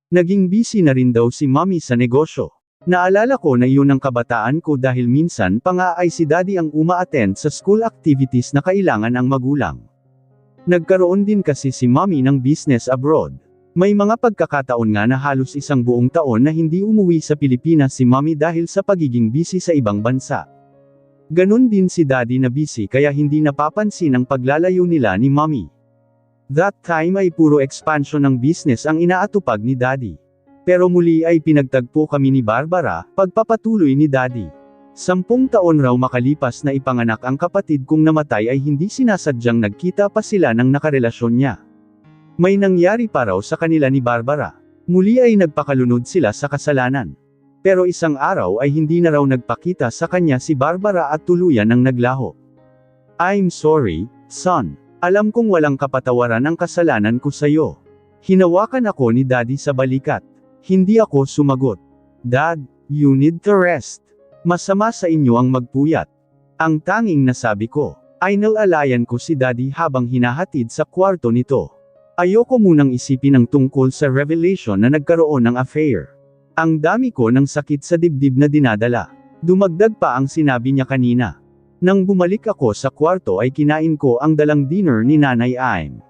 Naging busy na rin daw si Mommy sa negosyo. Naalala ko na iyon ang kabataan ko dahil minsan pa nga ay si Daddy ang uma-attend sa school activities na kailangan ang magulang. Nagkaroon din kasi si Mommy ng business abroad. May mga pagkakataon nga na halos isang buong taon na hindi umuwi sa Pilipinas si Mommy dahil sa pagiging busy sa ibang bansa. Ganon din si Daddy na busy kaya hindi napapansin ang paglalayo nila ni Mommy. That time ay puro expansion ng business ang inaatupag ni Daddy. Pero muli ay pinagtagpo kami ni Barbara, pagpapatuloy ni Daddy. 10 taon raw makalipas na ipanganak ang kapatid kong namatay ay hindi sinasadyang nagkita pa sila ng nakarelasyon niya. May nangyari pa raw sa kanila ni Barbara. Muli ay nagpakalunod sila sa kasalanan. Pero isang araw ay hindi na raw nagpakita sa kanya si Barbara at tuluyan ang naglaho. I'm sorry, son. Alam kong walang kapatawaran ang kasalanan ko sa'yo. Hinawakan ako ni Daddy sa balikat. Hindi ako sumagot. Dad, you need to rest. Masama sa inyo ang magpuyat. Ang tanging nasabi ko, ay nalalayan ko si Daddy habang hinahatid sa kwarto nito. Ayoko munang isipin ang tungkol sa revelation na nagkaroon ng affair. Ang dami ko ng sakit sa dibdib na dinadala. Dumagdag pa ang sinabi niya kanina. Nang bumalik ako sa kwarto ay kinain ko ang dalang dinner ni Nanay Aim.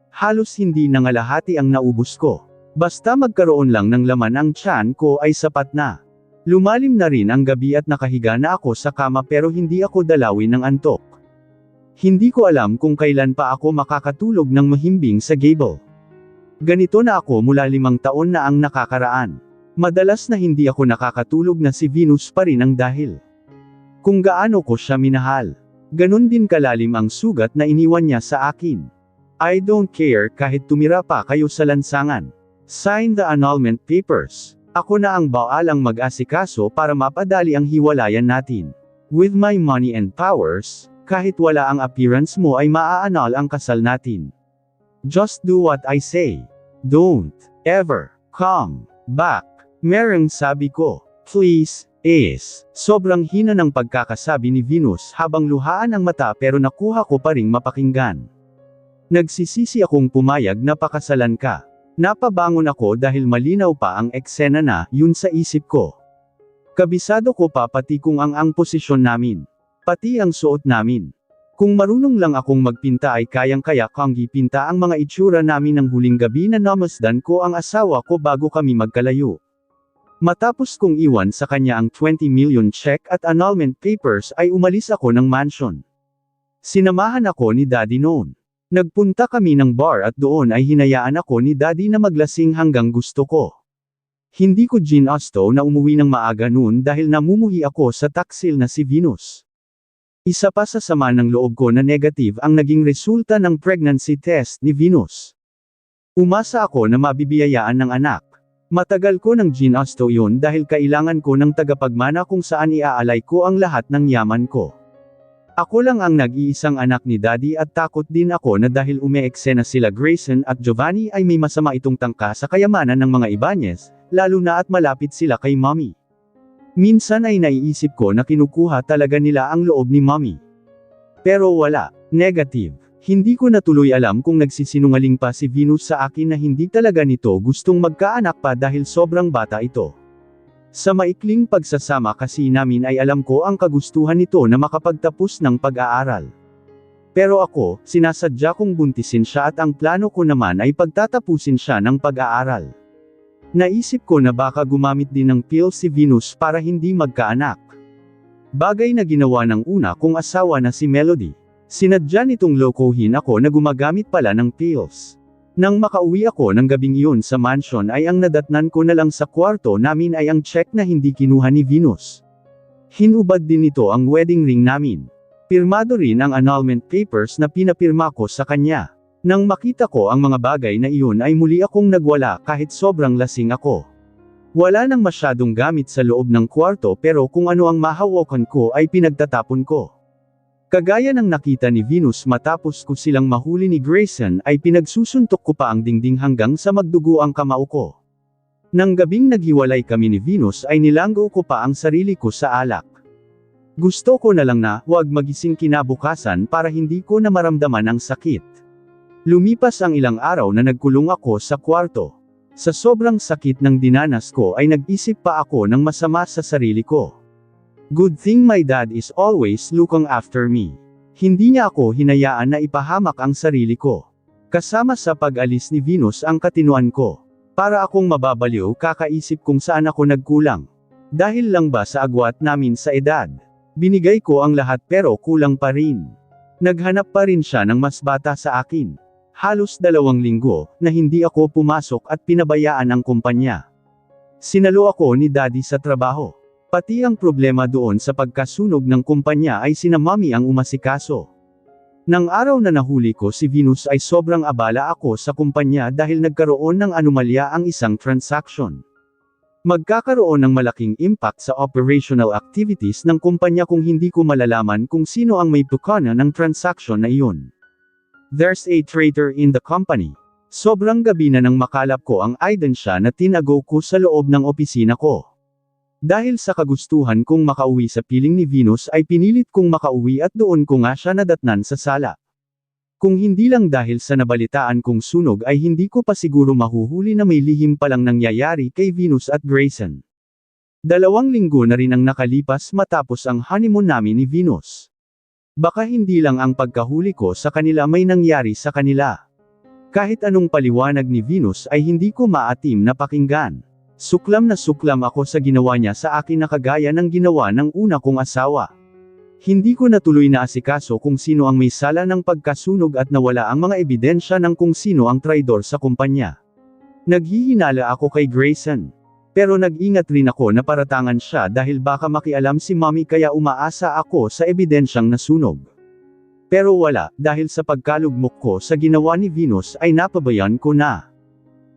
Halos hindi nangalahati ang naubos ko. Basta magkaroon lang ng laman ang tiyan ko ay sapat na. Lumalim na rin ang gabi at nakahiga na ako sa kama pero hindi ako dalawin ng antok. Hindi ko alam kung kailan pa ako makakatulog ng mahimbing sa gable. Ganito na ako mula 5 taon na ang nakakaraan. Madalas na hindi ako nakakatulog na si Venus pa rin ang dahil. Kung gaano ko siya minahal. Ganon din kalalim ang sugat na iniwan niya sa akin. I don't care kahit tumira pa kayo sa lansangan. Sign the annulment papers. Ako na ang baalang mag-asikaso para mapadali ang hiwalayan natin. With my money and powers, kahit wala ang appearance mo ay maa-annul ang kasal natin. Just do what I say. Don't ever come back. Merong sabi ko. Please. Sobrang hina ng pagkakasabi ni Venus habang luhaan ang mata pero nakuha ko pa ring mapakinggan. Nagsisisi akong pumayag na pakasalan ka. Napabangon ako dahil malinaw pa ang eksena na yun sa isip ko. Kabisado ko pa pati kung ang posisyon namin. Pati ang suot namin. Kung marunong lang akong magpinta ay kayang-kaya kong ipinta ang mga itsura namin ng huling gabi na namasdan ko ang asawa ko bago kami magkalayo. Matapos kong iwan sa kanya ang 20 million check at annulment papers ay umalis ako ng mansion. Sinamahan ako ni Daddy noon. Nagpunta kami ng bar at doon ay hinayaan ako ni Daddy na maglasing hanggang gusto ko. Hindi ko ginusto na umuwi ng maaga noon dahil namumuhi ako sa taksil na si Venus. Isa pa sa sama ng loob ko na negative ang naging resulta ng pregnancy test ni Venus. Umasa ako na mabibiyayaan ng anak. Matagal ko ng ginusto yun dahil kailangan ko ng tagapagmana kung saan iaalay ko ang lahat ng yaman ko. Ako lang ang nag-iisang anak ni Daddy at takot din ako na dahil umeeksena sila Grayson at Giovanni ay may masama itong tangka sa kayamanan ng mga Ibanez, lalo na at malapit sila kay Mommy. Minsan ay naiisip ko na kinukuha talaga nila ang loob ni Mommy. Pero wala, negative. Hindi ko na tuloy alam kung nagsisinungaling pa si Venus sa akin na hindi talaga nito gustong magkaanak pa dahil sobrang bata ito. Sa maikling pagsasama kasi namin ay alam ko ang kagustuhan nito na makapagtapos ng pag-aaral. Pero ako, sinasadya kong buntisin siya at ang plano ko naman ay pagtatapusin siya ng pag-aaral. Naisip ko na baka gumamit din ng pill si Venus para hindi magkaanak. Bagay na ginawa ng una kong asawa na si Melody. Sinadya nitong lokohin ako na gumagamit pala ng pills. Nang makauwi ako ng gabing iyon sa mansion ay ang nadatnan ko na lang sa kwarto namin ay ang check na hindi kinuha ni Venus. Hinubad din nito ang wedding ring namin. Pirmado rin ang annulment papers na pinapirma ko sa kanya. Nang makita ko ang mga bagay na iyon ay muli akong nagwala kahit sobrang lasing ako. Wala nang masyadong gamit sa loob ng kwarto pero kung ano ang mahawakan ko ay pinagtatapon ko. Kagaya ng nakita ni Venus matapos ko silang mahuli ni Grayson ay pinagsusuntok ko pa ang dingding hanggang sa magdugo ang kamao ko. Nang gabing naghiwalay kami ni Venus ay nilanggo ko pa ang sarili ko sa alak. Gusto ko na lang na huwag magising kinabukasan para hindi ko na maramdaman ang sakit. Lumipas ang ilang araw na nagkulong ako sa kwarto. Sa sobrang sakit ng dinanas ko ay nag-isip pa ako ng masama sa sarili ko. Good thing my dad is always looking after me. Hindi niya ako hinayaan na ipahamak ang sarili ko. Kasama sa pag-alis ni Venus ang katinuan ko. Para akong mababaliw kakaisip kung saan ako nagkulang. Dahil lang ba sa agwat namin sa edad? Binigay ko ang lahat pero kulang pa rin. Naghanap pa rin siya ng mas bata sa akin. Halos 2 linggo na hindi ako pumasok at pinabayaan ang kumpanya. Sinalo ako ni Daddy sa trabaho. Pati ang problema doon sa pagkasunog ng kumpanya ay sina Mommy ang umasikaso. Nang araw na nahuli ko si Venus ay sobrang abala ako sa kumpanya dahil nagkaroon ng anomalya ang isang transaction. Magkakaroon ng malaking impact sa operational activities ng kumpanya kung hindi ko malalaman kung sino ang may pukana ng transaction na iyon. There's a traitor in the company. Sobrang gabi na nang makalap ko ang idensya na tinago ko sa loob ng opisina ko. Dahil sa kagustuhan kong makauwi sa piling ni Venus ay pinilit kong makauwi at doon ko nga siya nadatnan sa sala. Kung hindi lang dahil sa nabalitaan kong sunog ay hindi ko pa siguro mahuhuli na may lihim palang nangyayari kay Venus at Grayson. 2 linggo na rin ang nakalipas matapos ang honeymoon namin ni Venus. Baka hindi lang ang pagkahuli ko sa kanila may nangyari sa kanila. Kahit anong paliwanag ni Venus ay hindi ko maatim na pakinggan. Suklam na suklam ako sa ginawa niya sa akin na kagaya ng ginawa ng una kong asawa. Hindi ko natuloy na asikaso kung sino ang may sala ng pagkasunog at nawala ang mga ebidensya ng kung sino ang traidor sa kumpanya. Naghihinala ako kay Grayson. Pero nag-ingat rin ako na paratangan siya dahil baka makialam si Mommy kaya umaasa ako sa ebidensyang nasunog. Pero wala, dahil sa pagkalugmok ko sa ginawa ni Venus ay napabayan ko na.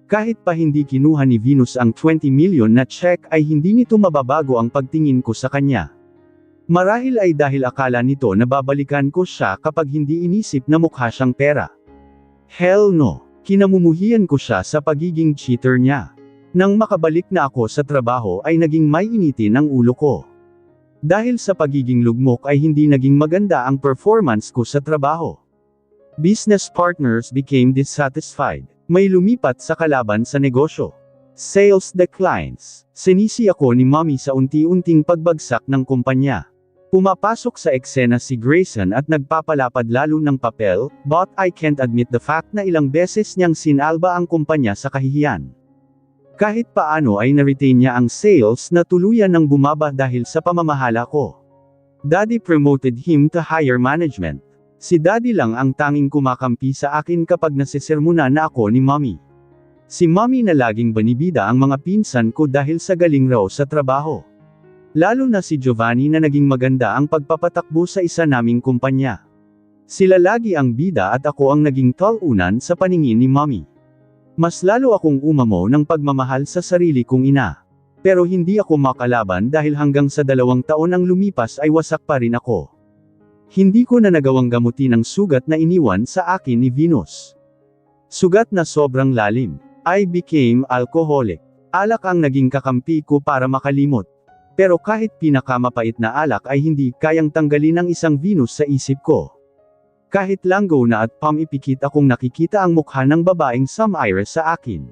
Kahit pa hindi kinuha ni Venus ang 20 million na check ay hindi nito mababago ang pagtingin ko sa kanya. Marahil ay dahil akala nito na babalikan ko siya kapag hindi inisip na mukha siyang pera. Hell no, kinamumuhian ko siya sa pagiging cheater niya. Nang makabalik na ako sa trabaho ay naging may initin ang ulo ko. Dahil sa pagiging lugmok ay hindi naging maganda ang performance ko sa trabaho. Business partners became dissatisfied. May lumipat sa kalaban sa negosyo. Sales declines. Sinisi ako ni Mommy sa unti-unting pagbagsak ng kumpanya. Pumapasok sa eksena si Grayson at nagpapalapad lalo ng papel, but I can't admit the fact na ilang beses niyang sinalba ang kumpanya sa kahihiyan. Kahit paano ay na-retain niya ang sales na tuluyan ng bumaba dahil sa pamamahala ko. Daddy promoted him to higher management. Si Daddy lang ang tanging kumakampi sa akin kapag nasisermona na ako ni Mommy. Si Mommy na laging banibida ang mga pinsan ko dahil sa galing raw sa trabaho. Lalo na si Giovanni na naging maganda ang pagpapatakbo sa isa naming kumpanya. Sila lagi ang bida at ako ang naging talunan sa paningin ni Mommy. Mas lalo akong umamo ng pagmamahal sa sarili kong ina. Pero hindi ako makalaban dahil hanggang sa 2 taon ang lumipas ay wasak pa rin ako. Hindi ko na nagawang gamutin ang sugat na iniwan sa akin ni Venus. Sugat na sobrang lalim. I became alcoholic. Alak ang naging kakampi ko para makalimot. Pero kahit pinakamapait na alak ay hindi kayang tanggalin ang isang Venus sa isip ko. Kahit langgo na at pamipikit akong nakikita ang mukha ng babaeng sumire sa akin.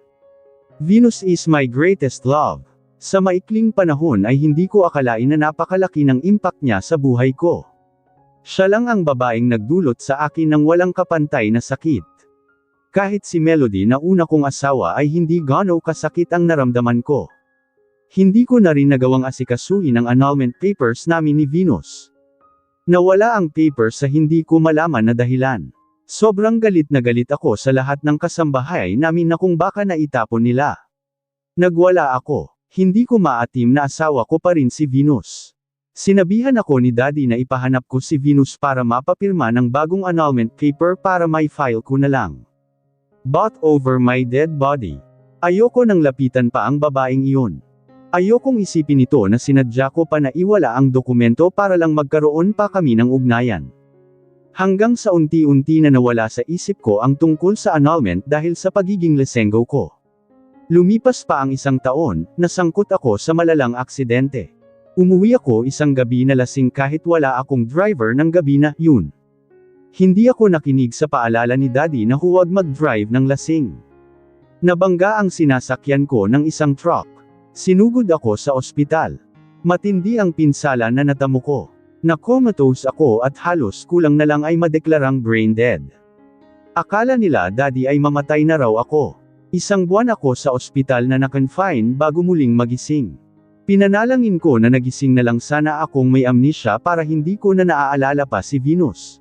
Venus is my greatest love. Sa maikling panahon ay hindi ko akalain na napakalaki ng impact niya sa buhay ko. Siya lang ang babaeng nagdulot sa akin ng walang kapantay na sakit. Kahit si Melody na una kong asawa ay hindi gaano kasakit ang naramdaman ko. Hindi ko na rin nagawang asikasuhin ang annulment papers namin ni Venus. Nawala ang paper sa hindi ko malaman na dahilan. Sobrang galit na galit ako sa lahat ng kasambahay namin na kung baka naitapon nila. Nagwala ako. Hindi ko maatim na asawa ko pa rin si Venus. Sinabihan ako ni Daddy na ipahanap ko si Venus para mapapirma ng bagong annulment paper para may file ko na lang. But over my dead body. Ayoko nang lapitan pa ang babaeng iyon. Ayokong isipin ito na sinadya ko pa na iwala ang dokumento para lang magkaroon pa kami ng ugnayan. Hanggang sa unti-unti na nawala sa isip ko ang tungkol sa annulment dahil sa pagiging lesenggo ko. Lumipas pa ang 1 taon, nasangkot ako sa malalang aksidente. Umuwi ako isang gabi na lasing kahit wala akong driver ng gabi na yun. Hindi ako nakinig sa paalala ni Daddy na huwag mag-drive ng lasing. Nabangga ang sinasakyan ko ng isang truck. Sinugod ako sa ospital. Matindi ang pinsala na natamo ko. Na-comatose ako at halos kulang na lang ay madeklarang brain dead. Akala nila Daddy ay mamatay na raw ako. 1 buwan ako sa ospital na na-confine bago muling magising. Pinanalangin ko na nagising na lang sana akong may amnesia para hindi ko na naaalala pa si Venus.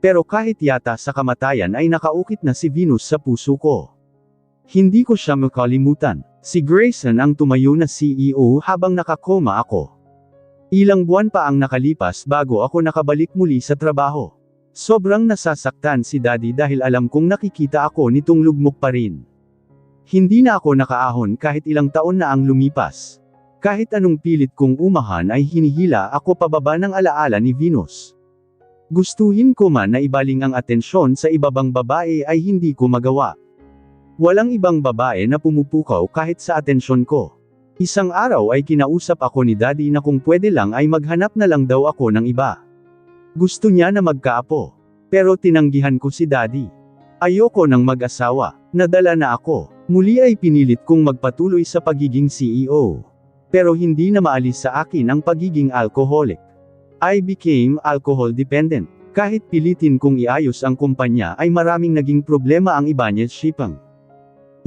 Pero kahit yata sa kamatayan ay nakaukit na si Venus sa puso ko. Hindi ko siya makalimutan. Si Grayson ang tumayo na CEO habang nakakoma ako. Ilang buwan pa ang nakalipas bago ako nakabalik muli sa trabaho. Sobrang nasasaktan si Daddy dahil alam kong nakikita ako nitong lugmok pa rin. Hindi na ako nakaahon kahit ilang taon na ang lumipas. Kahit anong pilit kong umahan ay hinihila ako pababa ng alaala ni Venus. Gustuhin ko man na ibaling ang atensyon sa ibabang babae ay hindi ko magawa. Walang ibang babae na pumupukaw kahit sa atensyon ko. Isang araw ay kinausap ako ni Daddy na kung pwede lang ay maghanap na lang daw ako ng iba. Gusto niya na magkaapo. Pero tinanggihan ko si Daddy. Ayoko nang mag-asawa. Nadala na ako. Muli ay pinilit kong magpatuloy sa pagiging CEO. Pero hindi na maalis sa akin ang pagiging alcoholic. I became alcohol dependent. Kahit pilitin kong iayos ang kumpanya ay maraming naging problema ang Ibanez Shipping.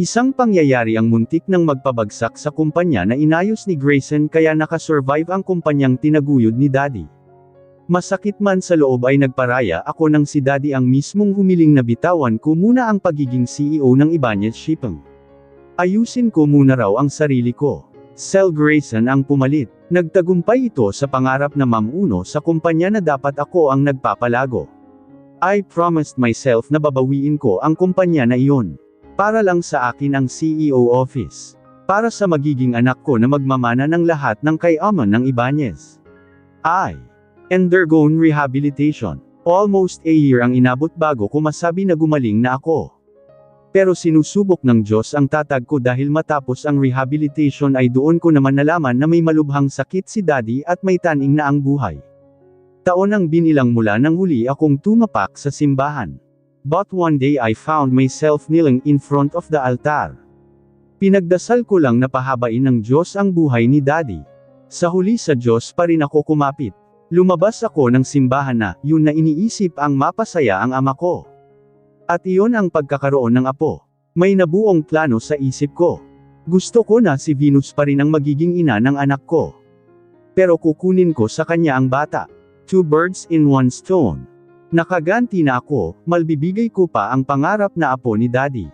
Isang pangyayari ang muntik nang magpabagsak sa kumpanya na inayos ni Grayson kaya nakasurvive ang kumpanyang tinaguyod ni Daddy. Masakit man sa loob ay nagparaya ako nang si Daddy ang mismong humiling na bitawan ko muna ang pagiging CEO ng Ibanez Shipping. Ayusin ko muna raw ang sarili ko. Sel Grayson ang pumalit. Nagtagumpay ito sa pangarap na mamuno sa kumpanya na dapat ako ang nagpapalago. I promised myself na babawiin ko ang kumpanya na iyon. Para lang sa akin ang CEO office. Para sa magiging anak ko na magmamana ng lahat ng kayaman ng Ibanez. I undergone rehabilitation. Almost a year ang inabot bago ko masabi na gumaling na ako. Pero sinusubok ng Diyos ang tatag ko dahil matapos ang rehabilitation ay doon ko naman nalaman na may malubhang sakit si Daddy at may taning na ang buhay. Taon ang binilang mula nang huli akong tumapak sa simbahan. But one day I found myself kneeling in front of the altar. Pinagdasal ko lang na pahabain ng Diyos ang buhay ni Daddy. Sa huli sa Diyos pa rin ako kumapit. Lumabas ako ng simbahan na, yun na iniisip ang mapasaya ang ama ko. At iyon ang pagkakaroon ng apo. May nabuong plano sa isip ko. Gusto ko na si Venus pa rin ang magiging ina ng anak ko. Pero kukunin ko sa kanya ang bata. 2 birds in 1 stone. Nakaganti na ako, malbibigay ko pa ang pangarap na apo ni Daddy.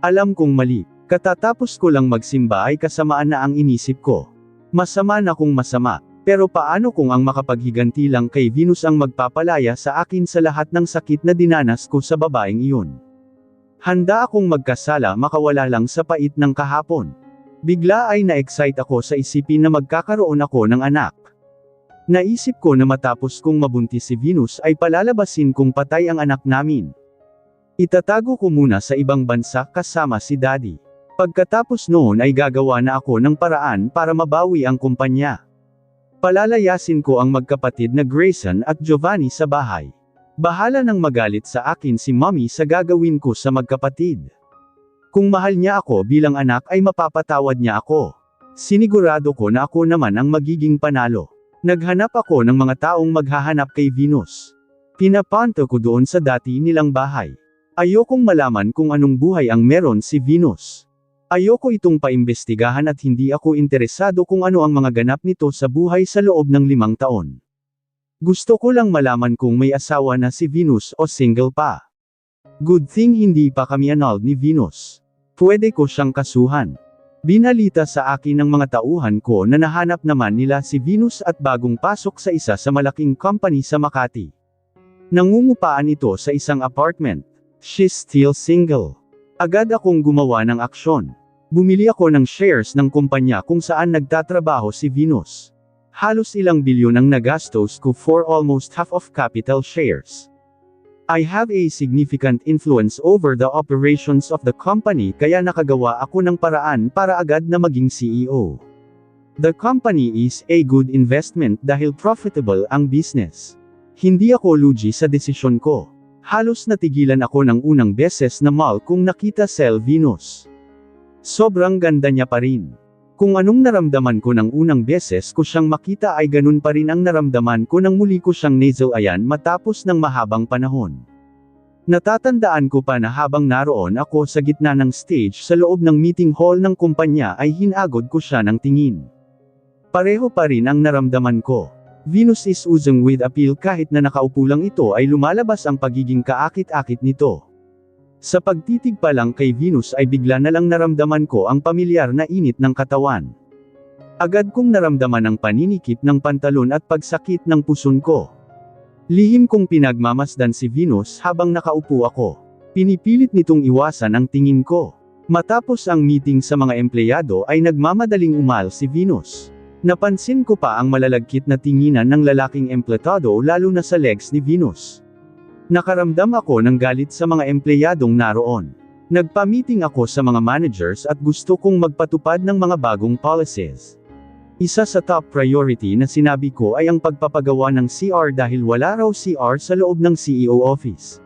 Alam kong mali. Katatapos ko lang magsimba ay kasamaan na ang inisip ko. Masama na kung masama. Pero paano kung ang makapaghiganti lang kay Venus ang magpapalaya sa akin sa lahat ng sakit na dinanas ko sa babaeng iyon? Handa akong magkasala makawala lang sa pait ng kahapon. Bigla ay na-excite ako sa isipin na magkakaroon ako ng anak. Naisip ko na matapos kong mabuntis si Venus ay palalabasin kong patay ang anak namin. Itatago ko muna sa ibang bansa kasama si Daddy. Pagkatapos noon ay gagawa na ako ng paraan para mabawi ang kumpanya. Palalayasin ko ang magkapatid na Grayson at Giovanni sa bahay. Bahala nang magalit sa akin si Mommy sa gagawin ko sa magkapatid. Kung mahal niya ako bilang anak ay mapapatawad niya ako. Sinigurado ko na ako naman ang magiging panalo. Naghanap ako ng mga taong maghahanap kay Venus. Pinapunta ko doon sa dati nilang bahay. Ayokong malaman kung anong buhay ang meron si Venus. Ayoko itong paimbestigahan at hindi ako interesado kung ano ang mga ganap nito sa buhay sa loob ng 5 taon. Gusto ko lang malaman kung may asawa na si Venus o single pa. Good thing hindi pa kami annulled ni Venus. Pwede ko siyang kasuhan. Binalita sa akin ng mga tauhan ko na nahanap naman nila si Venus at bagong pasok sa isa sa malaking company sa Makati. Nangungupaan ito sa isang apartment. She's still single. Agad akong gumawa ng aksyon. Bumili ako ng shares ng kumpanya kung saan nagtatrabaho si Venus. Halos ilang bilyon ang nagastos ko for almost half of capital shares. I have a significant influence over the operations of the company kaya nakagawa ako ng paraan para agad na maging CEO. The company is a good investment dahil profitable ang business. Hindi ako lugi sa desisyon ko. Halos natigilan ako ng unang beses na mall kung nakita sell Venus. Sobrang ganda niya pa rin. Kung anong naramdaman ko ng unang beses ko siyang makita ay ganun pa rin ang naramdaman ko nang muli ko siyang nasalayan matapos ng mahabang panahon. Natatandaan ko pa na habang naroon ako sa gitna ng stage sa loob ng meeting hall ng kumpanya ay hinagod ko siya ng tingin. Pareho pa rin ang naramdaman ko. Venus is oozing with appeal kahit na nakaupo lang ito ay lumalabas ang pagiging kaakit-akit nito. Sa pagtitig pa lang kay Venus ay bigla na lang naramdaman ko ang pamilyar na init ng katawan. Agad kong naramdaman ang paninikip ng pantalon at pagsakit ng puson ko. Lihim kong pinagmamasdan si Venus habang nakaupo ako. Pinipilit nitong iwasan ang tingin ko. Matapos ang meeting sa mga empleyado ay nagmamadaling umal si Venus. Napansin ko pa ang malalagkit na tinginan ng lalaking empleyado lalo na sa legs ni Venus. Nakaramdam ako ng galit sa mga empleyadong naroon. Nagpa-meeting ako sa mga managers at gusto kong magpatupad ng mga bagong policies. Isa sa top priority na sinabi ko ay ang pagpapagawa ng CR dahil wala raw CR sa loob ng CEO office.